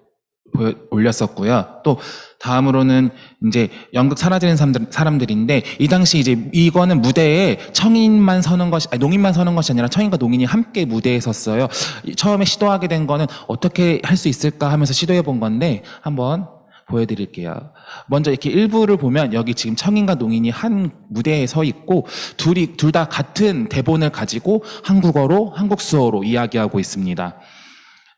올렸었고요. 또 다음으로는 이제 연극 사라지는 사람들인데, 이 당시 이제 이거는 무대에 청인만 서는 것이, 농인만 서는 것이 아니라 청인과 농인이 함께 무대에 섰어요. 처음에 시도하게 된 거는 어떻게 할 수 있을까 하면서 시도해 본 건데, 한번 보여드릴게요. 먼저 이렇게 일부를 보면 여기 지금 청인과 농인이 한 무대에 서 있고, 둘 다 같은 대본을 가지고 한국어로, 한국 수어로 이야기하고 있습니다.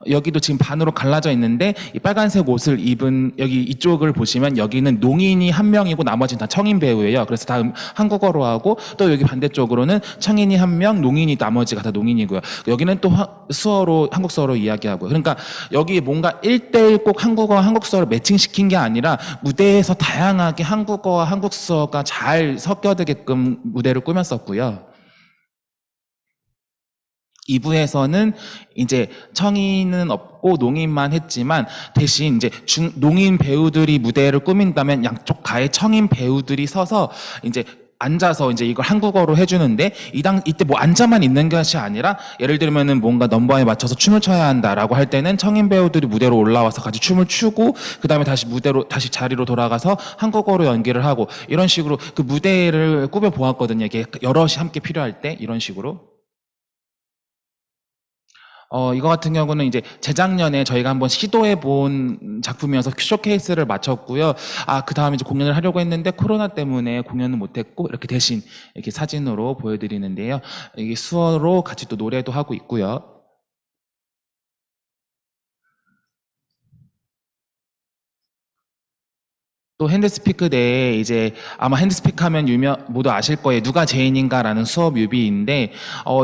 여기도 지금 반으로 갈라져 있는데, 이 빨간색 옷을 입은 여기 이쪽을 보시면 여기는 농인이 한 명이고 나머지는 다 청인 배우예요. 그래서 다 한국어로 하고, 또 여기 반대쪽으로는 청인이 한 명, 농인이 나머지가 다 농인이고요. 여기는 또 수어로, 한국 수어로 이야기하고요. 그러니까 여기 뭔가 1대1 꼭 한국어와 한국 수어를 매칭시킨 게 아니라 무대에서 다양하게 한국어와 한국 수어가 잘 섞여들게끔 무대를 꾸몄었고요. 2부에서는 이제 청인은 없고 농인만 했지만, 대신 이제 농인 배우들이 무대를 꾸민다면 양쪽 가에 청인 배우들이 서서 이제 앉아서 이제 이걸 한국어로 해주는데, 이때 뭐 앉아만 있는 것이 아니라, 예를 들면은 뭔가 넘버에 맞춰서 춤을 춰야 한다라고 할 때는 청인 배우들이 무대로 올라와서 같이 춤을 추고, 그 다음에 다시 자리로 돌아가서 한국어로 연기를 하고, 이런 식으로 그 무대를 꾸며 보았거든요. 이게 여럿이 함께 필요할 때 이런 식으로. 이거 같은 경우는 이제 재작년에 저희가 한번 시도해 본 작품이어서 쇼케이스를 마쳤고요. 그 다음에 이제 공연을 하려고 했는데 코로나 때문에 공연은 못했고, 이렇게 대신 이렇게 사진으로 보여드리는데요. 이게 수어로 같이 또 노래도 하고 있고요. 또 핸드스피크 내에 이제 아마 핸드스피크 하면 모두 아실 거예요. 누가 죄인인가라는 수업 뮤비인데,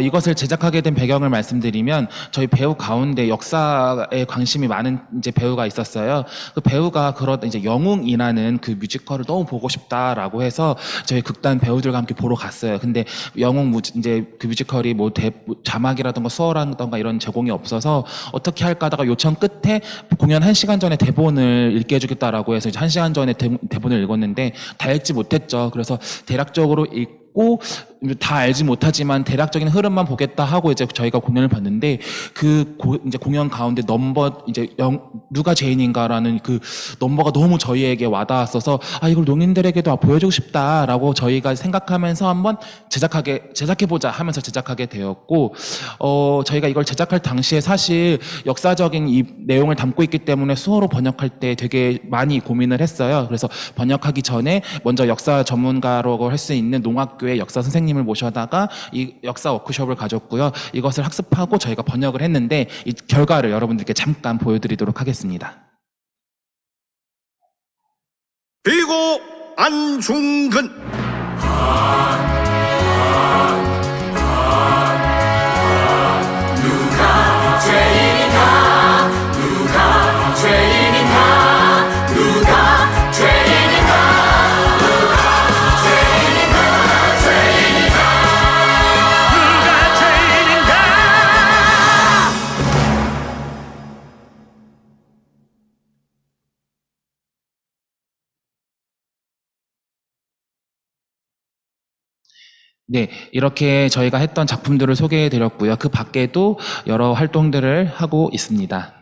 이것을 제작하게 된 배경을 말씀드리면, 저희 배우 가운데 역사에 관심이 많은 이제 배우가 있었어요. 그 배우가 이제 영웅이라는 그 뮤지컬을 너무 보고 싶다라고 해서 저희 극단 배우들과 함께 보러 갔어요. 근데 이제 그 뮤지컬이 뭐 자막이라든가 수어라든가 이런 제공이 없어서 어떻게 할까 하다가 요청 끝에 공연 1시간 전에 대본을 읽게 해주겠다라고 해서 이제 1시간 전에 대본을 읽었는데 다 읽지 못했죠. 그래서 대략적으로 읽고 다 알지 못하지만 대략적인 흐름만 보겠다 하고 이제 저희가 공연을 봤는데, 이제 공연 가운데 누가 죄인인가라는 그 넘버가 너무 저희에게 와닿았어서, 이걸 농인들에게도 보여주고 싶다라고 저희가 생각하면서 한번 제작해보자 하면서 제작하게 되었고, 저희가 이걸 제작할 당시에 사실 역사적인 이 내용을 담고 있기 때문에 수어로 번역할 때 되게 많이 고민을 했어요. 그래서 번역하기 전에 먼저 역사 전문가라고 할 수 있는 고등학교의 역사 선생님을 모셔다가 이 역사 워크숍을 가졌고요. 이것을 학습하고 저희가 번역을 했는데 이 결과를 여러분들께 잠깐 보여드리도록 하겠습니다. 비고 안중근 네, 이렇게 저희가 했던 작품들을 소개해 드렸고요. 그 밖에도 여러 활동들을 하고 있습니다.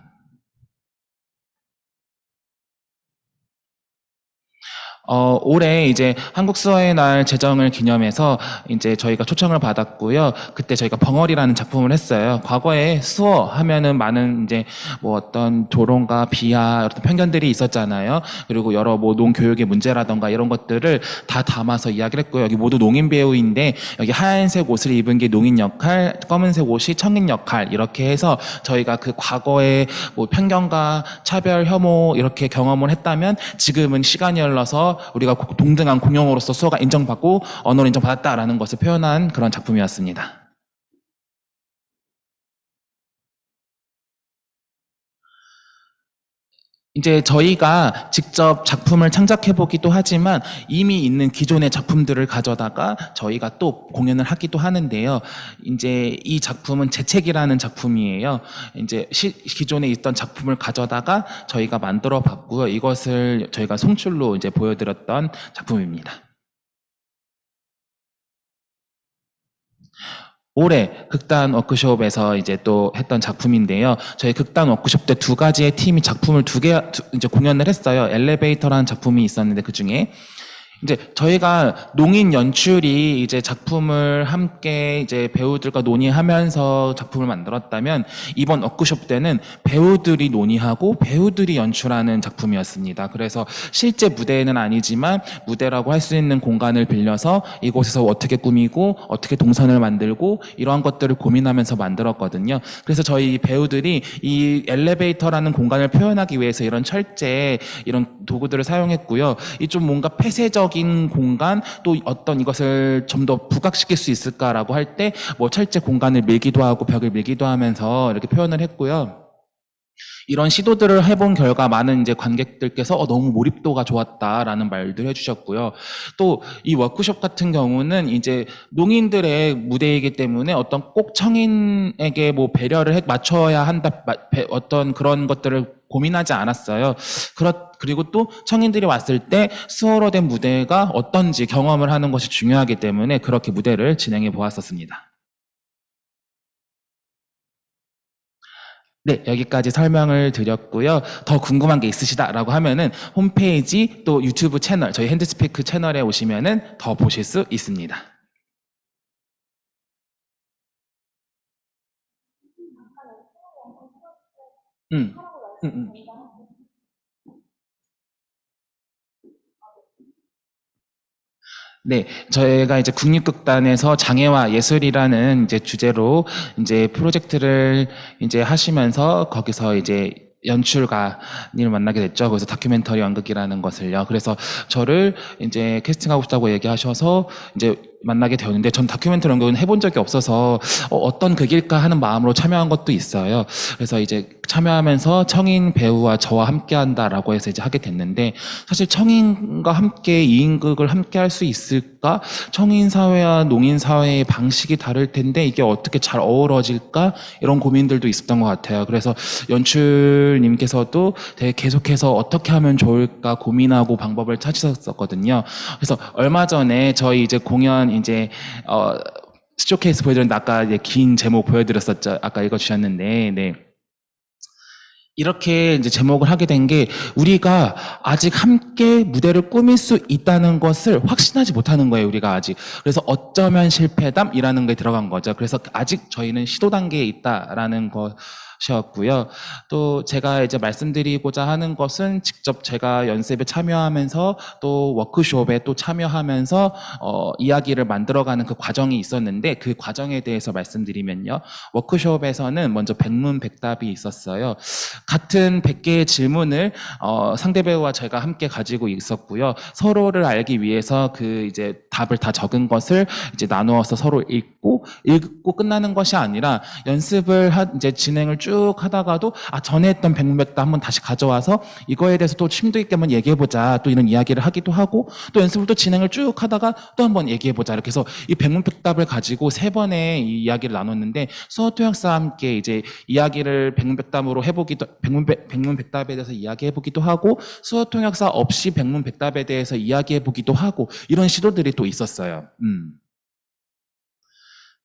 올해 이제 한국 수어의 날 제정을 기념해서 이제 저희가 초청을 받았고요. 그때 저희가 벙어리라는 작품을 했어요. 과거에 수어 하면은 많은 이제 뭐 어떤 조롱과 비하, 어떤 편견들이 있었잖아요. 그리고 여러 뭐 농교육의 문제라던가 이런 것들을 다 담아서 이야기를 했고요. 여기 모두 농인 배우인데 여기 하얀색 옷을 입은 게 농인 역할, 검은색 옷이 청인 역할 이렇게 해서 저희가 그 과거의 뭐 편견과 차별, 혐오 이렇게 경험을 했다면 지금은 시간이 흘러서 우리가 동등한 공용어로서 수어가 인정받고 언어를 인정받았다라는 것을 표현한 그런 작품이었습니다. 이제 저희가 직접 작품을 창작해보기도 하지만 이미 있는 기존의 작품들을 가져다가 저희가 또 공연을 하기도 하는데요. 이제 이 작품은 재책이라는 작품이에요. 이제 기존에 있던 작품을 가져다가 저희가 만들어 봤고요. 이것을 저희가 송출로 이제 보여드렸던 작품입니다. 올해 극단 워크숍에서 이제 또 했던 작품인데요. 저희 극단 워크숍 때 두 가지의 팀이 작품을 이제 공연을 했어요. 엘리베이터라는 작품이 있었는데 그 중에 이제 저희가 농인 연출이 이제 작품을 함께 이제 배우들과 논의하면서 작품을 만들었다면 이번 워크숍 때는 배우들이 논의하고 배우들이 연출하는 작품이었습니다. 그래서 실제 무대는 아니지만 무대라고 할 수 있는 공간을 빌려서 이곳에서 어떻게 꾸미고 어떻게 동선을 만들고 이러한 것들을 고민하면서 만들었거든요. 그래서 저희 배우들이 이 엘리베이터라는 공간을 표현하기 위해서 이런 철제 이런 도구들을 사용했고요. 이 좀 뭔가 폐쇄적 공간 또 어떤 이것을 좀 더 부각시킬 수 있을까라고 할 때 뭐 철제 공간을 밀기도 하고 벽을 밀기도 하면서 이렇게 표현을 했고요. 이런 시도들을 해본 결과 많은 이제 관객들께서 너무 몰입도가 좋았다라는 말들 해주셨고요. 또 이 워크숍 같은 경우는 이제 농인들의 무대이기 때문에 어떤 꼭 청인에게 뭐 배려를 맞춰야 한다 어떤 그런 것들을 고민하지 않았어요. 그리고 또 청인들이 왔을 때 수어로 된 무대가 어떤지 경험을 하는 것이 중요하기 때문에 그렇게 무대를 진행해 보았었습니다. 네, 여기까지 설명을 드렸고요. 더 궁금한 게 있으시다라고 하면은 홈페이지 또 유튜브 채널, 저희 핸드스피크 채널에 오시면은 더 보실 수 있습니다. 음. 네, 저희가 이제 국립극단에서 장애와 예술이라는 이제 주제로 이제 프로젝트를 이제 하시면서 거기서 이제 연출가님을 만나게 됐죠. 그래서 다큐멘터리 연극이라는 것을요. 그래서 저를 이제 캐스팅하고 싶다고 얘기하셔서 이제 만나게 되었는데 전 다큐멘터리 연극은 해본 적이 없어서 어떤 극일까 하는 마음으로 참여한 것도 있어요. 그래서 이제 참여하면서 청인 배우와 저와 함께 한다라고 해서 이제 하게 됐는데 사실 청인과 함께 2인극을 함께 할 수 있을까? 청인 사회와 농인 사회의 방식이 다를 텐데 이게 어떻게 잘 어우러질까? 이런 고민들도 있었던 것 같아요. 그래서 연출님께서도 되게 계속해서 어떻게 하면 좋을까 고민하고 방법을 찾으셨었거든요. 그래서 얼마 전에 저희 이제 공연 이제 쇼케이스 보여드렸는데 아까 이제 긴 제목 보여드렸었죠. 아까 읽어주셨는데, 네. 이렇게 이제 제목을 하게 된 게 우리가 아직 함께 무대를 꾸밀 수 있다는 것을 확신하지 못하는 거예요, 우리가 아직. 그래서 어쩌면 실패담이라는 게 들어간 거죠. 그래서 아직 저희는 시도 단계에 있다라는 셨고요. 또 제가 이제 말씀드리고자 하는 것은 직접 제가 연습에 참여하면서 또 워크숍에 또 참여하면서 이야기를 만들어가는 그 과정이 있었는데, 그 과정에 대해서 말씀드리면요. 워크숍에서는 먼저 백문백답이 있었어요. 같은 100개의 질문을 상대 배우와 제가 함께 가지고 있었고요. 서로를 알기 위해서 그 이제 답을 다 적은 것을 이제 나누어서 서로 읽고 끝나는 것이 아니라 연습을 이제 진행을 쭉 하다가도 전에 했던 백문백답 한번 다시 가져와서 이거에 대해서 또 심도 있게 한번 얘기해보자, 또 이런 이야기를 하기도 하고, 또 연습을 또 진행을 쭉 하다가 또 한번 얘기해보자, 이렇게 해서 이 백문백답을 가지고 3번의 이 이야기를 나눴는데, 수어통역사와 함께 이제 이야기를 백문백답으로 해보기도, 백문백답에 대해서 이야기해보기도 하고, 수어통역사 없이 백문백답에 대해서 이야기해보기도 하고, 이런 시도들이 또 있었어요.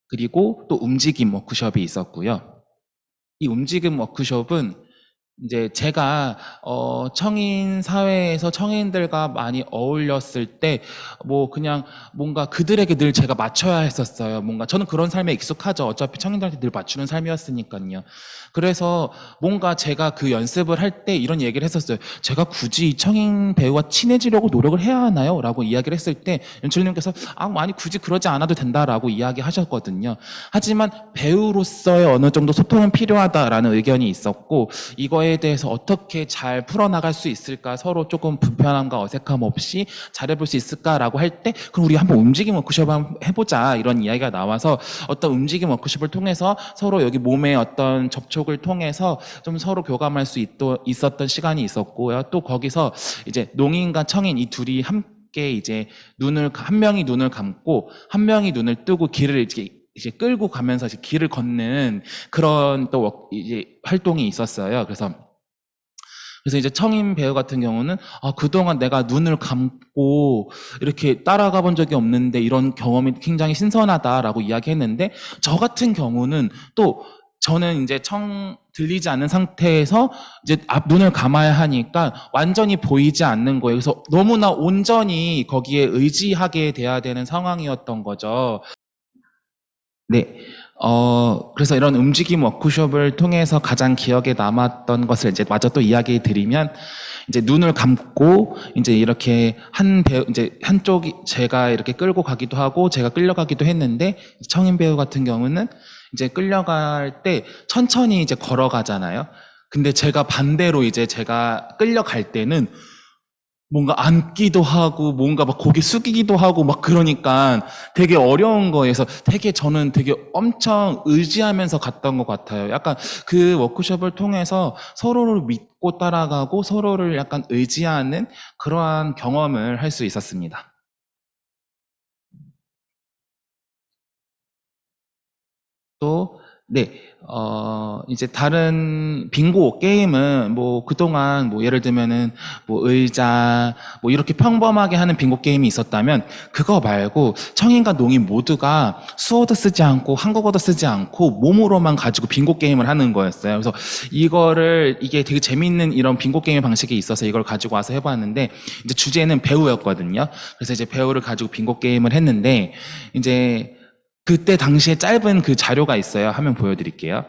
그리고 또 움직임 워크숍이 있었고요. 이 움직임 워크숍은 이제 제가 청인 사회에서 청인들과 많이 어울렸을 때 뭐 그냥 뭔가 그들에게 늘 제가 맞춰야 했었어요. 뭔가 저는 그런 삶에 익숙하죠. 어차피 청인들한테 늘 맞추는 삶이었으니까요. 그래서 뭔가 제가 그 연습을 할 때 이런 얘기를 했었어요. 제가 굳이 청인 배우와 친해지려고 노력을 해야 하나요? 라고 이야기를 했을 때 연출님께서 아니 굳이 그러지 않아도 된다라고 이야기하셨거든요. 하지만 배우로서의 어느 정도 소통은 필요하다라는 의견이 있었고, 이거에 대해서 어떻게 잘 풀어나갈 수 있을까, 서로 조금 불편함과 어색함 없이 잘해볼 수 있을까라고 할 때, 그럼 우리 한번 움직임 워크숍 한번 해보자, 이런 이야기가 나와서 어떤 움직임 워크숍을 통해서 서로 여기 몸의 어떤 접촉을 통해서 좀 서로 교감할 수 있었던 시간이 있었고요. 또 거기서 이제 농인과 청인 이 둘이 함께 이제 한 명이 눈을 감고 한 명이 눈을 뜨고 길을 이제 끌고 가면서 이제 길을 걷는 그런 또 이제 활동이 있었어요. 그래서 이제 청인 배우 같은 경우는 그동안 내가 눈을 감고 이렇게 따라가 본 적이 없는데 이런 경험이 굉장히 신선하다라고 이야기했는데, 저 같은 경우는 또 저는 이제 들리지 않는 상태에서 이제 눈을 감아야 하니까 완전히 보이지 않는 거예요. 그래서 너무나 온전히 거기에 의지하게 돼야 되는 상황이었던 거죠. 네. 그래서 이런 움직임 워크숍을 통해서 가장 기억에 남았던 것을 이제 마저 또 이야기 드리면, 이제 눈을 감고 이제 이렇게 이제 한쪽이 제가 이렇게 끌고 가기도 하고 제가 끌려가기도 했는데, 청인 배우 같은 경우는 이제 끌려갈 때 천천히 이제 걸어가잖아요. 근데 제가 반대로 이제 제가 끌려갈 때는 뭔가 앉기도 하고 뭔가 막 고개 숙이기도 하고 막 그러니까 되게 어려운 거에서 저는 되게 엄청 의지하면서 갔던 것 같아요. 약간 그 워크숍을 통해서 서로를 믿고 따라가고 서로를 약간 의지하는 그러한 경험을 할 수 있었습니다. 또, 네, 이제 다른 빙고 게임은 뭐 그동안 뭐 예를 들면은 뭐 의자, 뭐 이렇게 평범하게 하는 빙고 게임이 있었다면, 그거 말고 청인과 농인 모두가 수어도 쓰지 않고 한국어도 쓰지 않고 몸으로만 가지고 빙고 게임을 하는 거였어요. 그래서 이게 되게 재밌는 이런 빙고 게임의 방식이 있어서 이걸 가지고 와서 해봤는데, 이제 주제는 배우였거든요. 그래서 이제 배우를 가지고 빙고 게임을 했는데, 이제 그때 당시에 짧은 그 자료가 있어요. 화면 보여드릴게요.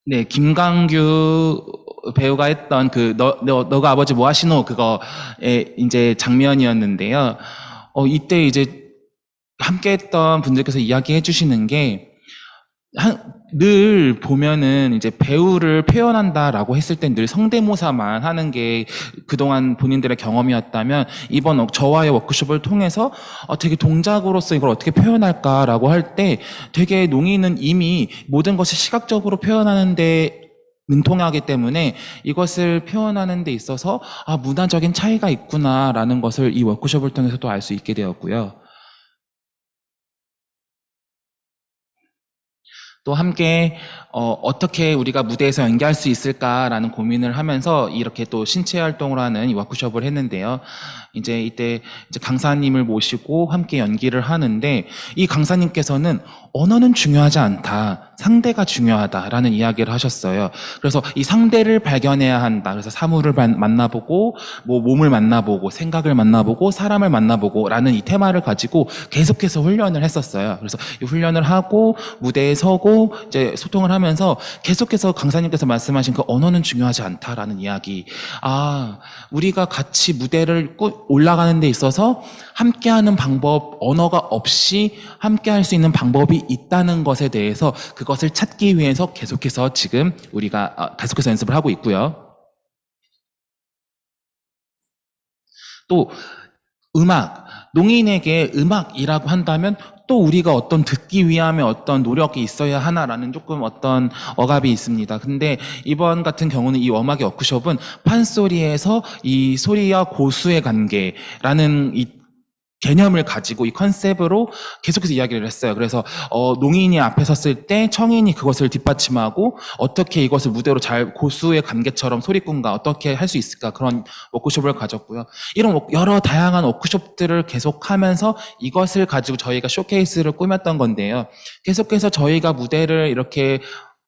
네, 김강규 배우가 했던 너가 아버지 뭐 하시노? 그거의 이제 장면이었는데요. 이때 이제 함께 했던 분들께서 이야기해 주시는 게, 늘 보면은 이제 배우를 표현한다라고 했을 땐 늘 성대모사만 하는 게 그동안 본인들의 경험이었다면, 이번 저와의 워크숍을 통해서 되게 동작으로서 이걸 어떻게 표현할까라고 할 때 되게 농인은 이미 모든 것을 시각적으로 표현하는데 능통하기 때문에 이것을 표현하는 데 있어서 문화적인 차이가 있구나라는 것을 이 워크숍을 통해서도 알 수 있게 되었고요. 또 함께 어떻게 우리가 무대에서 연기할 수 있을까라는 고민을 하면서 이렇게 또 신체 활동을 하는 이 워크숍을 했는데요. 이때 강사님을 모시고 함께 연기를 하는데 이 강사님께서는 언어는 중요하지 않다. 상대가 중요하다라는 이야기를 하셨어요. 그래서 이 상대를 발견해야 한다. 그래서 사물을 만나보고, 뭐 몸을 만나보고, 생각을 만나보고, 사람을 만나보고라는 이 테마를 가지고 계속해서 훈련을 했었어요. 그래서 이 훈련을 하고 무대에 서고 이제 소통을 하면서 계속해서 강사님께서 말씀하신 그 언어는 중요하지 않다라는 이야기. 우리가 같이 무대를 올라가는 데 있어서 함께하는 방법, 언어가 없이 함께할 수 있는 방법이 있다는 것에 대해서 그것을 찾기 위해서 계속해서 지금 우리가 계속해서 연습을 하고 있고요. 또 농인에게 음악이라고 한다면 또 우리가 어떤 듣기 위함의 어떤 노력이 있어야 하나라는 조금 어떤 억압이 있습니다. 근데 이번 같은 경우는 이 음악의 워크숍은 판소리에서 이 소리와 고수의 관계라는 이 개념을 가지고 이 컨셉으로 계속해서 이야기를 했어요. 그래서 농인이 앞에 섰을 때 청인이 그것을 뒷받침하고 어떻게 이것을 무대로 잘 고수의 관계처럼 소리꾼과 어떻게 할 수 있을까, 그런 워크숍을 가졌고요. 이런 여러 다양한 워크숍들을 계속하면서 이것을 가지고 저희가 쇼케이스를 꾸몄던 건데요. 계속해서 저희가 무대를 이렇게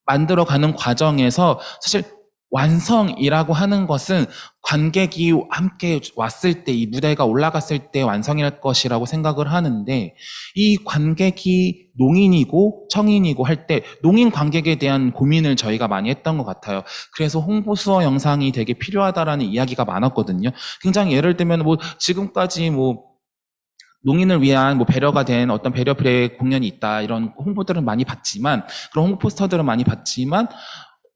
만들어가는 과정에서 사실 완성이라고 하는 것은 관객이 함께 왔을 때, 이 무대가 올라갔을 때 완성일 것이라고 생각을 하는데, 이 관객이 농인이고 청인이고 할 때 농인 관객에 대한 고민을 저희가 많이 했던 것 같아요. 그래서 홍보수어 영상이 되게 필요하다라는 이야기가 많았거든요. 굉장히 예를 들면 지금까지 농인을 위한 배려가 된 어떤 배려 플레이 공연이 있다, 이런 홍보들은 많이 봤지만, 그런 홍보 포스터들은 많이 봤지만,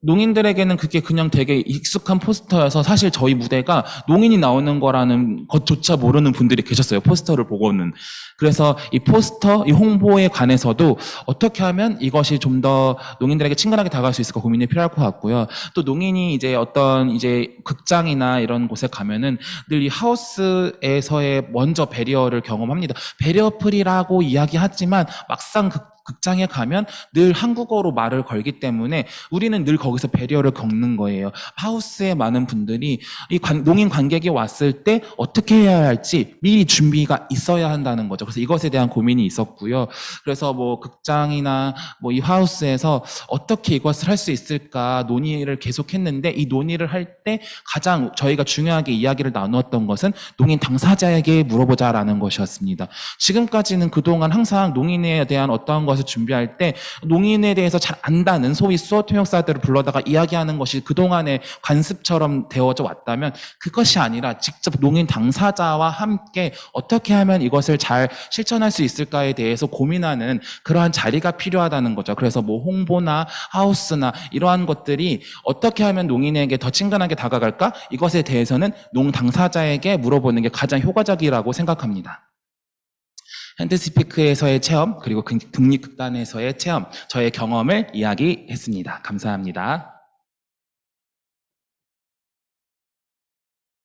농인들에게는 그게 그냥 되게 익숙한 포스터여서 사실 저희 무대가 농인이 나오는 거라는 것조차 모르는 분들이 계셨어요. 포스터를 보고는. 그래서 이 포스터, 이 홍보에 관해서도 어떻게 하면 이것이 좀 더 농인들에게 친근하게 다가갈 수 있을까 고민이 필요할 것 같고요. 또 농인이 어떤 극장이나 이런 곳에 가면은 늘 이 하우스에서의 먼저 배리어를 경험합니다. 배리어 프리라고 이야기하지만 막상 극장에 가면 늘 한국어로 말을 걸기 때문에 우리는 늘 거기서 배리어를 겪는 거예요. 하우스에 많은 분들이 이 농인 관객이 왔을 때 어떻게 해야 할지 미리 준비가 있어야 한다는 거죠. 그래서 이것에 대한 고민이 있었고요. 그래서 극장이나 이 하우스에서 어떻게 이것을 할 수 있을까 논의를 계속했는데, 이 논의를 할 때 가장 저희가 중요하게 이야기를 나누었던 것은 농인 당사자에게 물어보자라는 것이었습니다. 지금까지는 그동안 항상 농인에 대한 어떠한 것을 준비할 때 농인에 대해서 잘 안다는 소위 수어 통역사들을 불러다가 이야기하는 것이 그동안의 관습처럼 되어져 왔다면, 그것이 아니라 직접 농인 당사자와 함께 어떻게 하면 이것을 잘 실천할 수 있을까에 대해서 고민하는 그러한 자리가 필요하다는 거죠. 그래서 홍보나 하우스나 이러한 것들이 어떻게 하면 농인에게 더 친근하게 다가갈까? 이것에 대해서는 농 당사자에게 물어보는 게 가장 효과적이라고 생각합니다. 핸드스피크에서의 체험, 그리고 국립극단에서의 체험, 저의 경험을 이야기했습니다. 감사합니다.